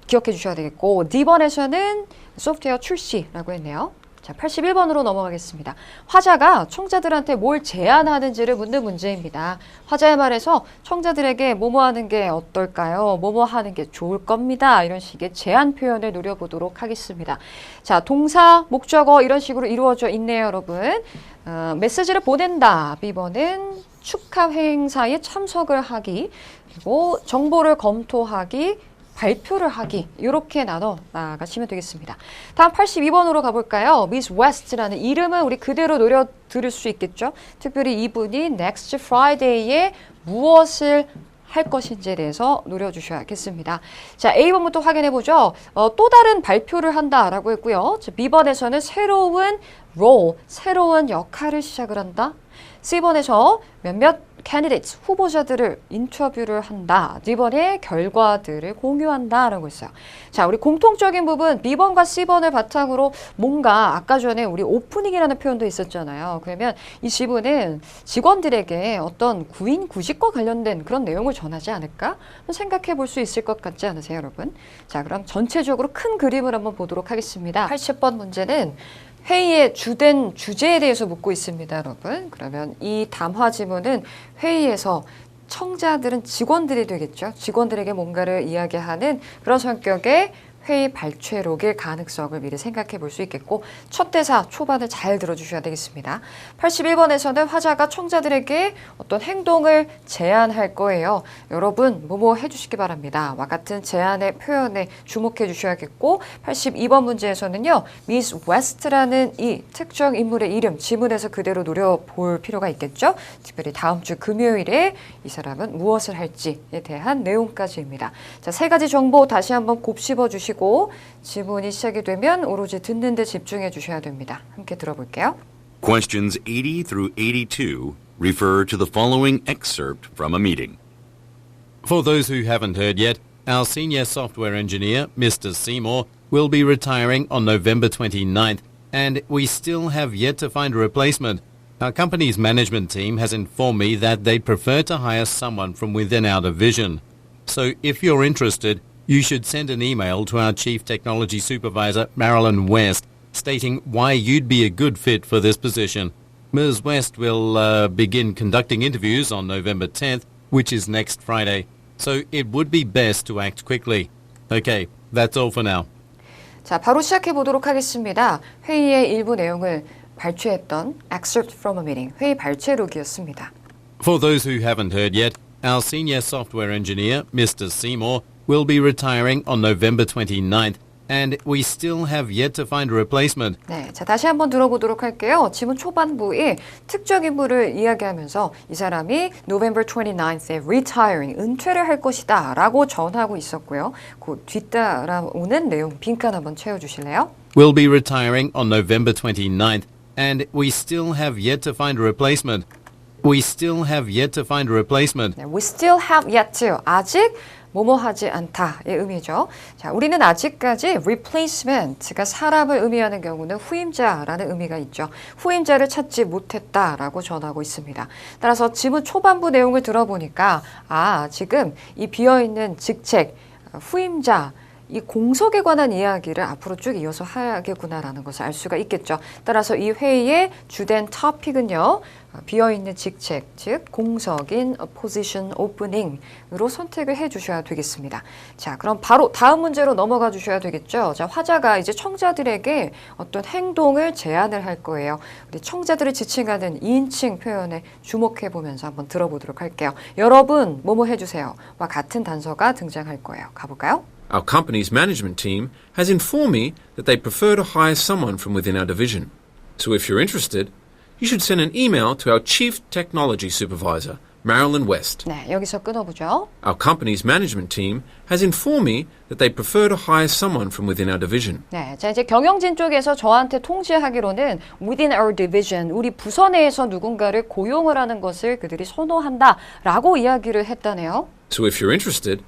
기억해 주셔야 되겠고 D번에서는 소프트웨어 출시라고 했네요. 자, 81번으로 넘어가겠습니다. 화자가 청자들한테 뭘 제안하는지를 묻는 문제입니다. 화자의 말에서 청자들에게 뭐뭐 하는 게 어떨까요? 뭐뭐 하는 게 좋을 겁니다. 이런 식의 제안 표현을 노려보도록 하겠습니다. 자, 동사, 목적어 이런 식으로 이루어져 있네요, 여러분. 메시지를 보낸다. B번은 축하 행사에 참석을 하기, 그리고 정보를 검토하기, 발표를 하기 이렇게 나눠 나가시면 되겠습니다. 다음 82번으로 가볼까요? Miss West라는 이름은 우리 그대로 노려 들을 수 있겠죠. 특별히 이분이 Next Friday에 무엇을 할 것인지에 대해서 노려주셔야겠습니다. 자, A번부터 확인해보죠. 또 다른 발표를 한다라고 했고요. 자, B번에서는 새로운 role, 새로운 역할을 시작을 한다. C번에서 몇몇 candidates, 후보자들을 인터뷰를 한다. D번의 결과들을 공유한다라고 했어요. 자, 우리 공통적인 부분 B번과 C번을 바탕으로 뭔가 아까 전에 우리 오프닝이라는 표현도 있었잖아요. 그러면 이 지문은 직원들에게 어떤 구인구직과 관련된 그런 내용을 전하지 않을까? 생각해 볼 수 있을 것 같지 않으세요, 여러분? 자, 그럼 전체적으로 큰 그림을 한번 보도록 하겠습니다. 80번 문제는 회의의 주된 주제에 대해서 묻고 있습니다, 여러분. 그러면 이 담화 지문은 회의에서 청자들은 직원들이 되겠죠. 직원들에게 뭔가를 이야기하는 그런 성격의 회의 발췌록일 가능성을 미리 생각해 볼 수 있겠고 첫 대사 초반을 잘 들어주셔야 되겠습니다. 81번에서는 화자가 청자들에게 어떤 행동을 제안할 거예요. 여러분 뭐뭐 해주시기 바랍니다. 와 같은 제안의 표현에 주목해 주셔야겠고 82번 문제에서는요. Miss West라는 이 특정 인물의 이름 지문에서 그대로 노려볼 필요가 있겠죠. 특별히 다음 주 금요일에 이 사람은 무엇을 할지에 대한 내용까지입니다. 자, 세 가지 정보 다시 한번 곱씹어 주시고 지문이 시작이 되면 오로지 듣는 데 집중해 주셔야 됩니다. 함께 들어볼게요.
Questions 80 through 82 refer to the following excerpt from a meeting.
For those who haven't heard yet, our senior software engineer, Mr. Seymour, will be retiring on November 29th, and we still have yet to find a replacement. Our company's management team has informed me that they'd prefer to hire someone from within our division. So if you're interested, you should send an email to our Chief Technology Supervisor, Marilyn West, stating why you'd be a good fit for this position. Ms. West will begin conducting interviews on November 10th, which is next Friday. So it would be best to act quickly. Okay, that's all for now.
자, 바로 시작해 보도록 하겠습니다. 회의의 일부 내용을 발췌했던 excerpt from a meeting, 회의 발췌록이었습니다.
For those who haven't heard yet, our senior software engineer, Mr. Seymour, will be retiring on November 29th, and we still have yet to find a replacement.
네, 자 다시 한번 들어보도록 할게요. 지문 초반부에 특정 인물을 이야기하면서 이 사람이 November 29th에 retiring, 은퇴를 할 것이다 라고 전하고 있었고요. 그 뒤따라오는 내용 빈칸 한번 채워주실래요?
Will be retiring on November 29th, and we still have yet to find a replacement. We still have yet to find a replacement.
네, we still have yet to, 아직 뭐뭐 하지 않다의 의미죠. 자, 우리는 아직까지 replacement가 사람을 의미하는 경우는 후임자라는 의미가 있죠. 후임자를 찾지 못했다라고 전하고 있습니다. 따라서 지문 초반부 내용을 들어보니까 지금 이 비어있는 직책, 후임자, 이 공석에 관한 이야기를 앞으로 쭉 이어서 하겠구나라는 것을 알 수가 있겠죠. 따라서 이 회의의 주된 토픽은요. 비어있는 직책, 즉 공석인 position opening으로 선택을 해주셔야 되겠습니다. 자, 그럼 바로 다음 문제로 넘어가 주셔야 되겠죠. 자, 화자가 이제 청자들에게 어떤 행동을 제안을 할 거예요. 우리 청자들을 지칭하는 2인칭 표현에 주목해 보면서 한번 들어보도록 할게요. 여러분, 뭐뭐 해주세요. 와 같은 단서가 등장할 거예요. 가볼까요?
Our company's management team has informed me that they prefer to hire someone from within our division. So if you're interested, you should send an email to our Chief Technology Supervisor, Marilyn West.
네, 여기서 끊어보죠.
Our company's management team has informed me that they prefer to hire someone from within our division.
네, 자 이제 경영진 쪽에서 저한테 통지하기로는 within our division, 우리 부서 내에서 누군가를 고용을 하는 것을 그들이 선호한다라고 이야기를 했다네요.
So if you're interested,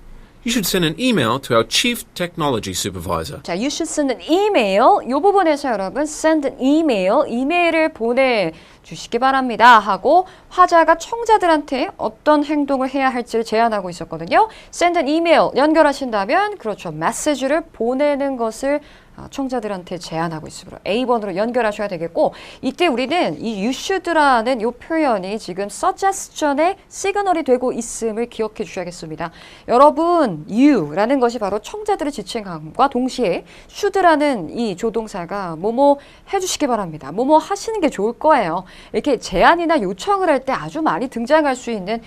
you should send an email to our Chief Technology Supervisor.
자, you should send an email. 이 부분에서 여러분 send an email, 이메일을 보내주시기 바랍니다 하고 화자가 청자들한테 어떤 행동을 해야 할지를 제안하고 있었거든요. send an email 연결하신다면 그렇죠. 메시지를 보내는 것을 청자들한테 제안하고 있으므로 A번으로 연결하셔야 되겠고 이때 우리는 이 you should라는 이 표현이 지금 suggestion의 시그널이 되고 있음을 기억해 주셔야겠습니다. 여러분, you라는 것이 바로 청자들을 지칭함과 동시에 should라는 이 조동사가 뭐뭐 해주시기 바랍니다. 뭐뭐 하시는 게 좋을 거예요. 이렇게 제안이나 요청을 할 때 아주 많이 등장할 수 있는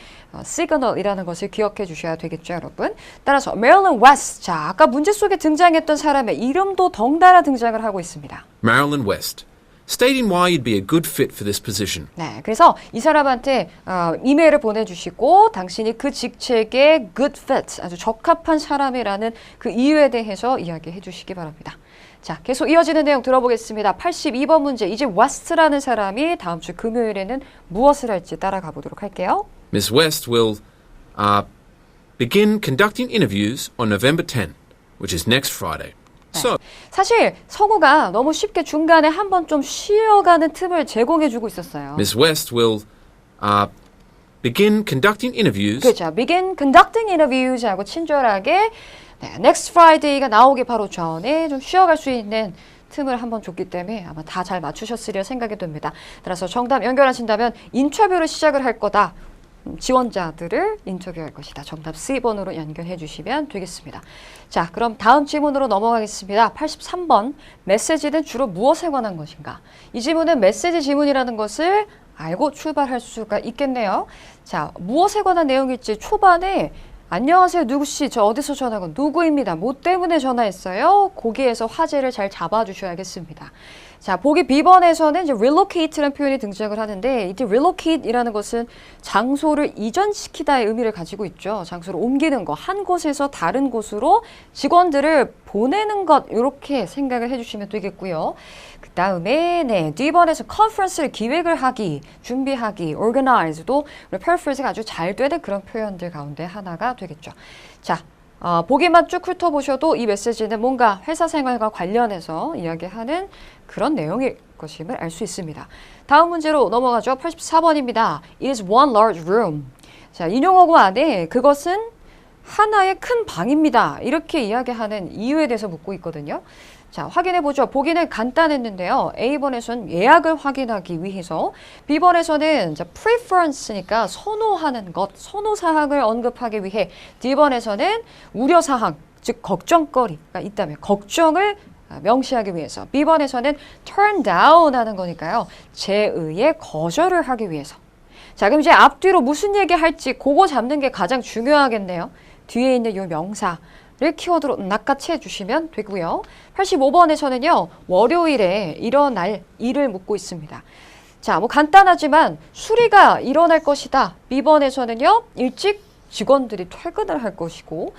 시그널이라는 것을 기억해 주셔야 되겠죠, 여러분. 따라서 Marilyn West, 자 아까 문제 속에 등장했던 사람의 이름도 덩달아 등장을 하고 있습니다.
Marilyn West, stating why you'd be a good fit for this position.
네, 그래서 이 사람한테 이메일을 보내주시고 당신이 그 직책에 good fit, 아주 적합한 사람이라는 그 이유에 대해서 이야기해 주시기 바랍니다. 자, 계속 이어지는 내용 들어보겠습니다. 82번 문제, 이제 West라는 사람이 다음 주 금요일에는 무엇을 할지 따라가 보도록 할게요.
Ms. West will begin conducting interviews on November 10th, which is next Friday. So,
사실 서구가 너무 쉽게 중간에 한번 좀 쉬어가는 틈을 제공해주고 있었어요.
Ms. West will begin conducting interviews
그렇죠. Begin conducting interviews 하고 친절하게 네, next Friday가 나오기 바로 전에 좀 쉬어갈 수 있는 틈을 한번 줬기 때문에 아마 다 잘 맞추셨으리라 생각이 듭니다. 따라서 정답 연결하신다면 인터뷰를 시작을 할 거다. 지원자들을 인터뷰할 것이다. 정답 C번으로 연결해 주시면 되겠습니다. 자, 그럼 다음 질문으로 넘어가겠습니다. 83번, 메시지는 주로 무엇에 관한 것인가? 이 질문은 메시지 질문이라는 것을 알고 출발할 수가 있겠네요. 자, 무엇에 관한 내용일지 초반에 안녕하세요, 누구씨, 저 어디서 전화건 누구입니다. 뭐 때문에 전화했어요? 거기에서 화제를 잘 잡아주셔야겠습니다. 자, 보기 B번에서는 이제 relocate라는 표현이 등장을 하는데 이때 relocate이라는 것은 장소를 이전시키다의 의미를 가지고 있죠. 장소를 옮기는 것, 한 곳에서 다른 곳으로 직원들을 보내는 것 이렇게 생각을 해주시면 되겠고요. 그 다음에 네, D번에서 컨퍼런스를 기획을 하기, 준비하기, organize도 paraphrasing 아주 잘 되는 그런 표현들 가운데 하나가 되겠죠. 자, 보기만 쭉 훑어보셔도 이 메시지는 뭔가 회사 생활과 관련해서 이야기하는 그런 내용일 것임을 알 수 있습니다. 다음 문제로 넘어가죠. 84번입니다. It is one large room. 자, 인용어구 안에 그것은 하나의 큰 방입니다. 이렇게 이야기하는 이유에 대해서 묻고 있거든요. 자, 확인해 보죠. 보기는 간단했는데요. A번에서는 예약을 확인하기 위해서, B번에서는 preference니까 선호하는 것, 선호 사항을 언급하기 위해, D번에서는 우려 사항, 즉 걱정거리가 있다면 걱정을 명시하기 위해서, B번에서는 turn down 하는 거니까요. 제의에 거절을 하기 위해서. 자, 그럼 이제 앞뒤로 무슨 얘기 할지 그거 잡는 게 가장 중요하겠네요. 뒤에 있는 이 명사를 키워드로 낚아채 주시면 되고요. 85번에서는요. 월요일에 일어날 일을 묻고 있습니다. 자, 뭐 간단하지만 수리가 일어날 것이다. B번에서는요. 일찍 직원들이 퇴근을 할 것이고,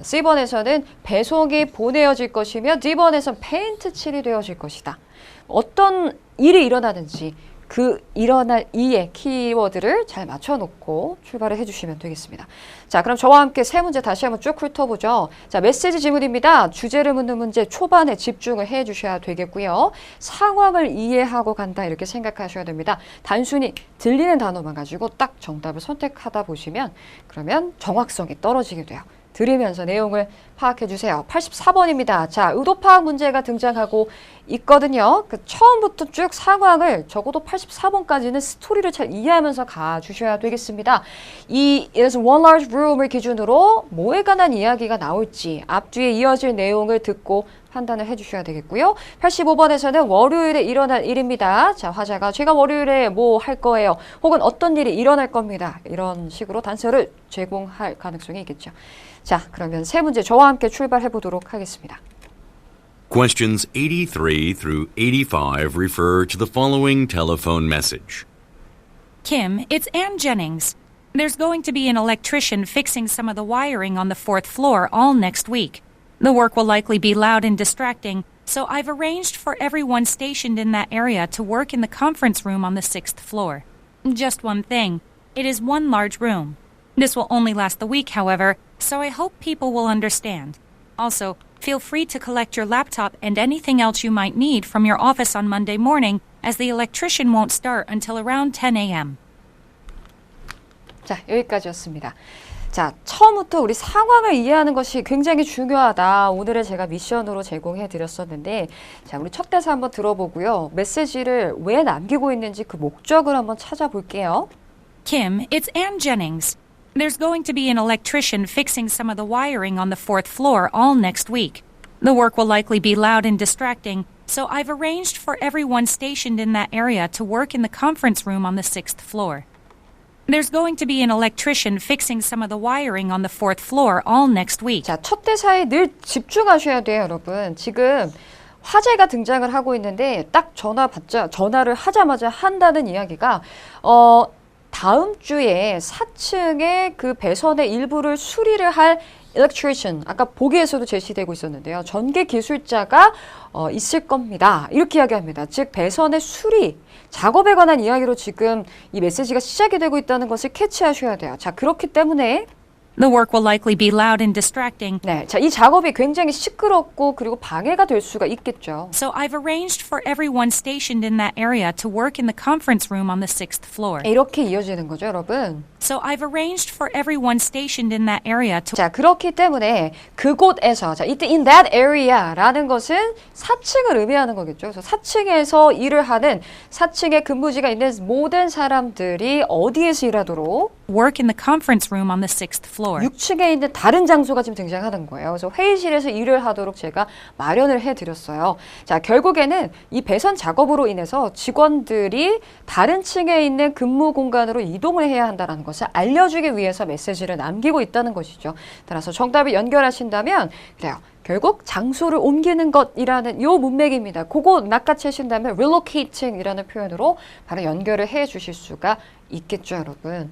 C번에서는 배송이 보내어질 것이며, D번에서는 페인트 칠이 되어질 것이다. 어떤 일이 일어나든지 그 일어날 이의 키워드를 잘 맞춰놓고 출발을 해주시면 되겠습니다. 자, 그럼 저와 함께 세 문제 다시 한번 쭉 훑어보죠. 자, 메시지 지문입니다. 주제를 묻는 문제 초반에 집중을 해주셔야 되겠고요. 상황을 이해하고 간다 이렇게 생각하셔야 됩니다. 단순히 들리는 단어만 가지고 딱 정답을 선택하다 보시면 그러면 정확성이 떨어지게 돼요. 들으면서 내용을 파악해 주세요. 84번입니다. 자, 의도 파악 문제가 등장하고 있거든요. 그 처음부터 쭉 상황을 적어도 84번까지는 스토리를 잘 이해하면서 가주셔야 되겠습니다. 이 It is one large room을 기준으로 뭐에 관한 이야기가 나올지 앞뒤에 이어질 내용을 듣고 판단을 해주셔야 되겠고요. 85번에서는 월요일에 일어날 일입니다. 자, 화자가 제가 월요일에 뭐 할 거예요. 혹은 어떤 일이 일어날 겁니다. 이런 식으로 단서를 제공할 가능성이 있겠죠. 자, 그러면 세 문제 저와 함께 출발해 보도록 하겠습니다.
Questions 83 through 85 refer to the following telephone message.
Kim, it's Ann Jennings. There's going to be an electrician fixing some of the wiring on the 4th floor all next week. The work will likely be loud and distracting, so I've arranged for everyone stationed in that area to work in the conference room on the 6th floor. Just one thing. It is one large room. This will only last the week, however, so I hope people will understand. Also, feel free to collect your laptop and anything else you might need from your office on Monday morning, as the electrician won't start until around 10 a.m.
자, 여기까지였습니다. 자, 처음부터 우리 상황을 이해하는 것이 굉장히 중요하다. 오늘은 제가 미션으로 제공해 드렸었는데, 자, 우리 첫 대사 한번 들어보고요. 메시지를 왜 남기고 있는지 그 목적을 한번 찾아볼게요.
Kim, it's Ann Jennings. There's going to be an electrician fixing some of the wiring on the 4th floor all next week. The work will likely be loud and distracting, so I've arranged for everyone stationed in that area to work in the conference room on the 6th floor. There's going to be an electrician fixing some of the wiring on the 4th floor all next week.
자, 첫 대사에 늘 집중하셔야 돼요, 여러분. 지금 화제가 등장을 하고 있는데 딱 전화를 하자마자 한다는 이야기가 다음 주에 4층에 그 배선의 일부를 수리를 할 electrician, 아까 보기에서도 제시되고 있었는데요. 전기 기술자가 있을 겁니다. 이렇게 이야기합니다. 즉 배선의 수리, 작업에 관한 이야기로 지금 이 메시지가 시작이 되고 있다는 것을 캐치하셔야 돼요. 자, 그렇기 때문에
The work will likely be loud and distracting.
네, 자, 이 작업이 굉장히 시끄럽고 그리고 방해가 될 수가 있겠죠.
So I've arranged for everyone stationed in that area to work in the conference room on the 6th floor.
이렇게 이어지는 거죠, 여러분.
So I've arranged for everyone stationed in that area to
자, 그렇기 때문에 그곳에서, 자, 이때 in that area라는 것은 4층을 의미하는 거겠죠. 그래서 4층에서 일을 하는 4층에 근무지가 있는 모든 사람들이 어디에서 일하도록
work in the conference room on the 6th floor.
6층에 있는 다른 장소가 지금 등장하는 거예요. 그래서 회의실에서 일을 하도록 제가 마련을 해드렸어요. 자, 결국에는 이 배선 작업으로 인해서 직원들이 다른 층에 있는 근무 공간으로 이동을 해야 한다는 것을 알려주기 위해서 메시지를 남기고 있다는 것이죠. 따라서 정답을 연결하신다면 그래요. 결국 장소를 옮기는 것이라는 요 문맥입니다. 그거 낚아채신다면 relocating이라는 표현으로 바로 연결을 해 주실 수가 있겠죠, 여러분.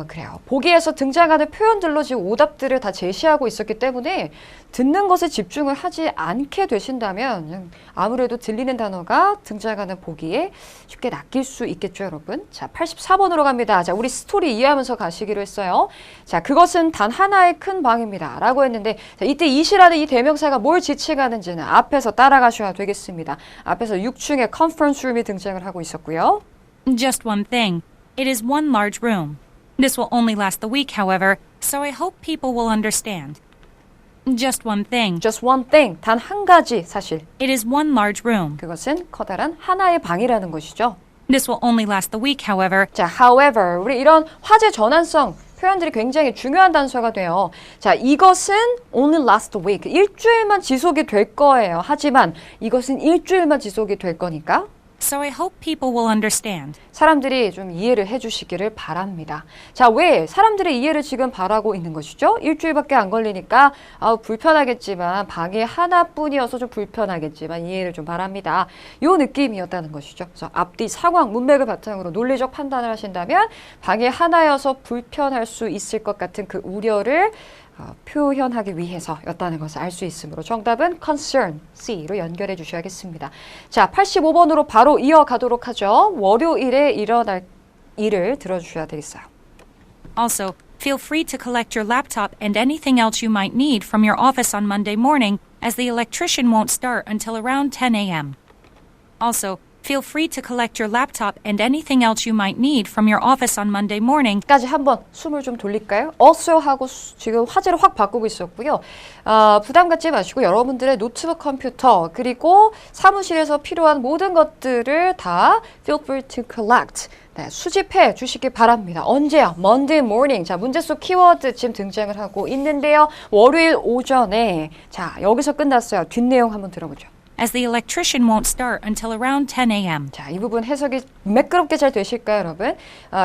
그래요. 보기에서 등장하는 표현들로 지금 오답들을 다 제시하고 있었기 때문에 듣는 것에 집중을 하지 않게 되신다면 아무래도 들리는 단어가 등장하는 보기에 쉽게 낚일 수 있겠죠, 여러분. 자, 84번으로 갑니다. 자, 우리 스토리 이해하면서 가시기로 했어요. 자, 그것은 단 하나의 큰 방입니다. 라고 했는데, 자, 이때 it이라는 이 대명사가 뭘 지칭하는지는 앞에서 따라가셔야 되겠습니다. 앞에서 6층에 컨퍼런스 룸이 등장을 하고 있었고요.
Just one thing. It is one large room. This will only last the week, however, so I hope people will understand. Just one thing.
Just one thing. 단 한 가지 사실.
It is one large room.
그것은 커다란 하나의 방이라는 것이죠.
This will only last the week, however.
자, however, 우리 이런 화제 전환성 표현들이 굉장히 중요한 단서가 돼요. 자, 이것은 only last week. 일주일만 지속이 될 거예요. 하지만 이것은 일주일만 지속이 될 거니까
So I hope people will understand.
사람들이 좀 이해를 해주시기를 바랍니다. 자, 왜 사람들의 이해를 지금 바라고 있는 것이죠? 일주일밖에 안 걸리니까 불편하겠지만 방이 하나뿐이어서 좀 불편하겠지만 이해를 좀 바랍니다. 요 느낌이었다는 것이죠. 그래서 앞뒤 상황, 문맥을 바탕으로 논리적 판단을 하신다면 방이 하나여서 불편할 수 있을 것 같은 그 우려를 표현하기 위해서였다는 것을 알 수 있으므로 정답은 concern, C로 연결해 주셔야겠습니다. 자, 85번으로 바로 이어가도록 하죠. 월요일에 일어날 일을 들어주셔야 되겠어요.
Also, feel free to collect your laptop and anything else you might need from your office on Monday morning, as the electrician won't start until around 10 a.m. Also, feel free to collect your laptop and anything else you might need from your office on Monday morning.
까지 한번 숨을 좀 돌릴까요? also 하고 지금 화제를 확 바꾸고 있었고요. 부담 갖지 마시고 여러분들의 노트북 컴퓨터 그리고 사무실에서 필요한 모든 것들을 다 feel free to collect. 네, 수집해 주시기 바랍니다. 언제요? Monday morning. 자, 문제 속 키워드 지금 등장을 하고 있는데요. 월요일 오전에. 자, 여기서 끝났어요. 뒷내용 한번 들어보죠.
As the electrician won't start until around 10 a.m.
자, 이 부분 해석이 매끄럽게 잘 되실까요, 여러분?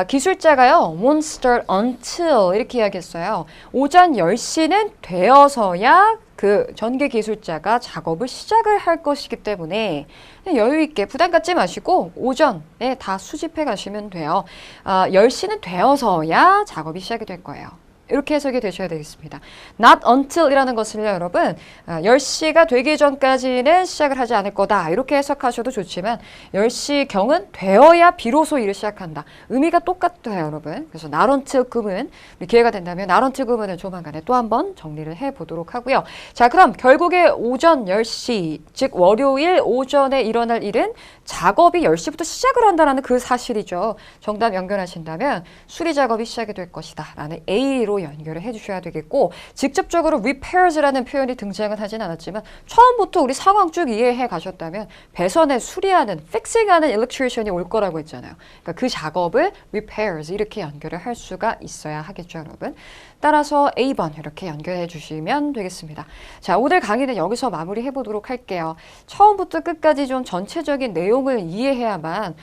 기술자가요, won't start until 이렇게 이야기했어요. 오전 10시는 되어서야 그 전기 기술자가 작업을 시작을 할 것이기 때문에 여유 있게 부담 갖지 마시고 오전에 다 수집해 가시면 돼요. 10시는 되어서야 작업이 시작이 될 거예요. 이렇게 해석이 되셔야 되겠습니다. Not until이라는 것을요, 여러분 10시가 되기 전까지는 시작을 하지 않을 거다 이렇게 해석하셔도 좋지만 10시경은 되어야 비로소 일을 시작한다. 의미가 똑같아요, 여러분. 그래서 not until 금은 우리 기회가 된다면 not until 금은 조만간에 또 한번 정리를 해보도록 하고요. 자, 그럼 결국에 오전 10시 즉 월요일 오전에 일어날 일은 작업이 10시부터 시작을 한다는 그 사실이죠. 정답 연결하신다면 수리 작업이 시작이 될 것이다 라는 A로 연결을 해주셔야 되겠고 직접적으로 repairs라는 표현이 등장은 하진 않았지만 처음부터 우리 상황 쭉 이해해 가셨다면 배선에 수리하는, fixing하는 electrician이 올 거라고 했잖아요. 그러니까 그 작업을 repairs 이렇게 연결을 할 수가 있어야 하겠죠, 여러분. 따라서 A번 이렇게 연결해 주시면 되겠습니다. 자, 오늘 강의는 여기서 마무리해 보도록 할게요. 처음부터 끝까지 좀 전체적인 내용을 이해해야만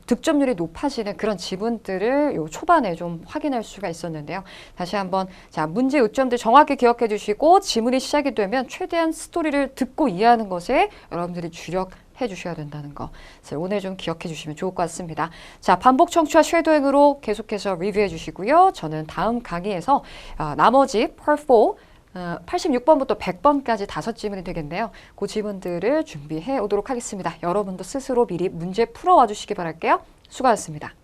득점률이 높아지는 그런 지분들을 요 초반에 좀 확인할 수가 있었는데요. 다시 한번 자, 문제 요점들 정확히 기억해 주시고 지문이 시작이 되면 최대한 스토리를 듣고 이해하는 것에 여러분들이 주력해 주셔야 된다는 거. 오늘 좀 기억해 주시면 좋을 것 같습니다. 자, 반복 청취와 쉐도잉으로 계속해서 리뷰해 주시고요. 저는 다음 강의에서 나머지 Part 4 86번부터 100번까지 5지문이 되겠네요. 그 지문들을 준비해 오도록 하겠습니다. 여러분도 스스로 미리 문제 풀어와 주시기 바랄게요. 수고하셨습니다.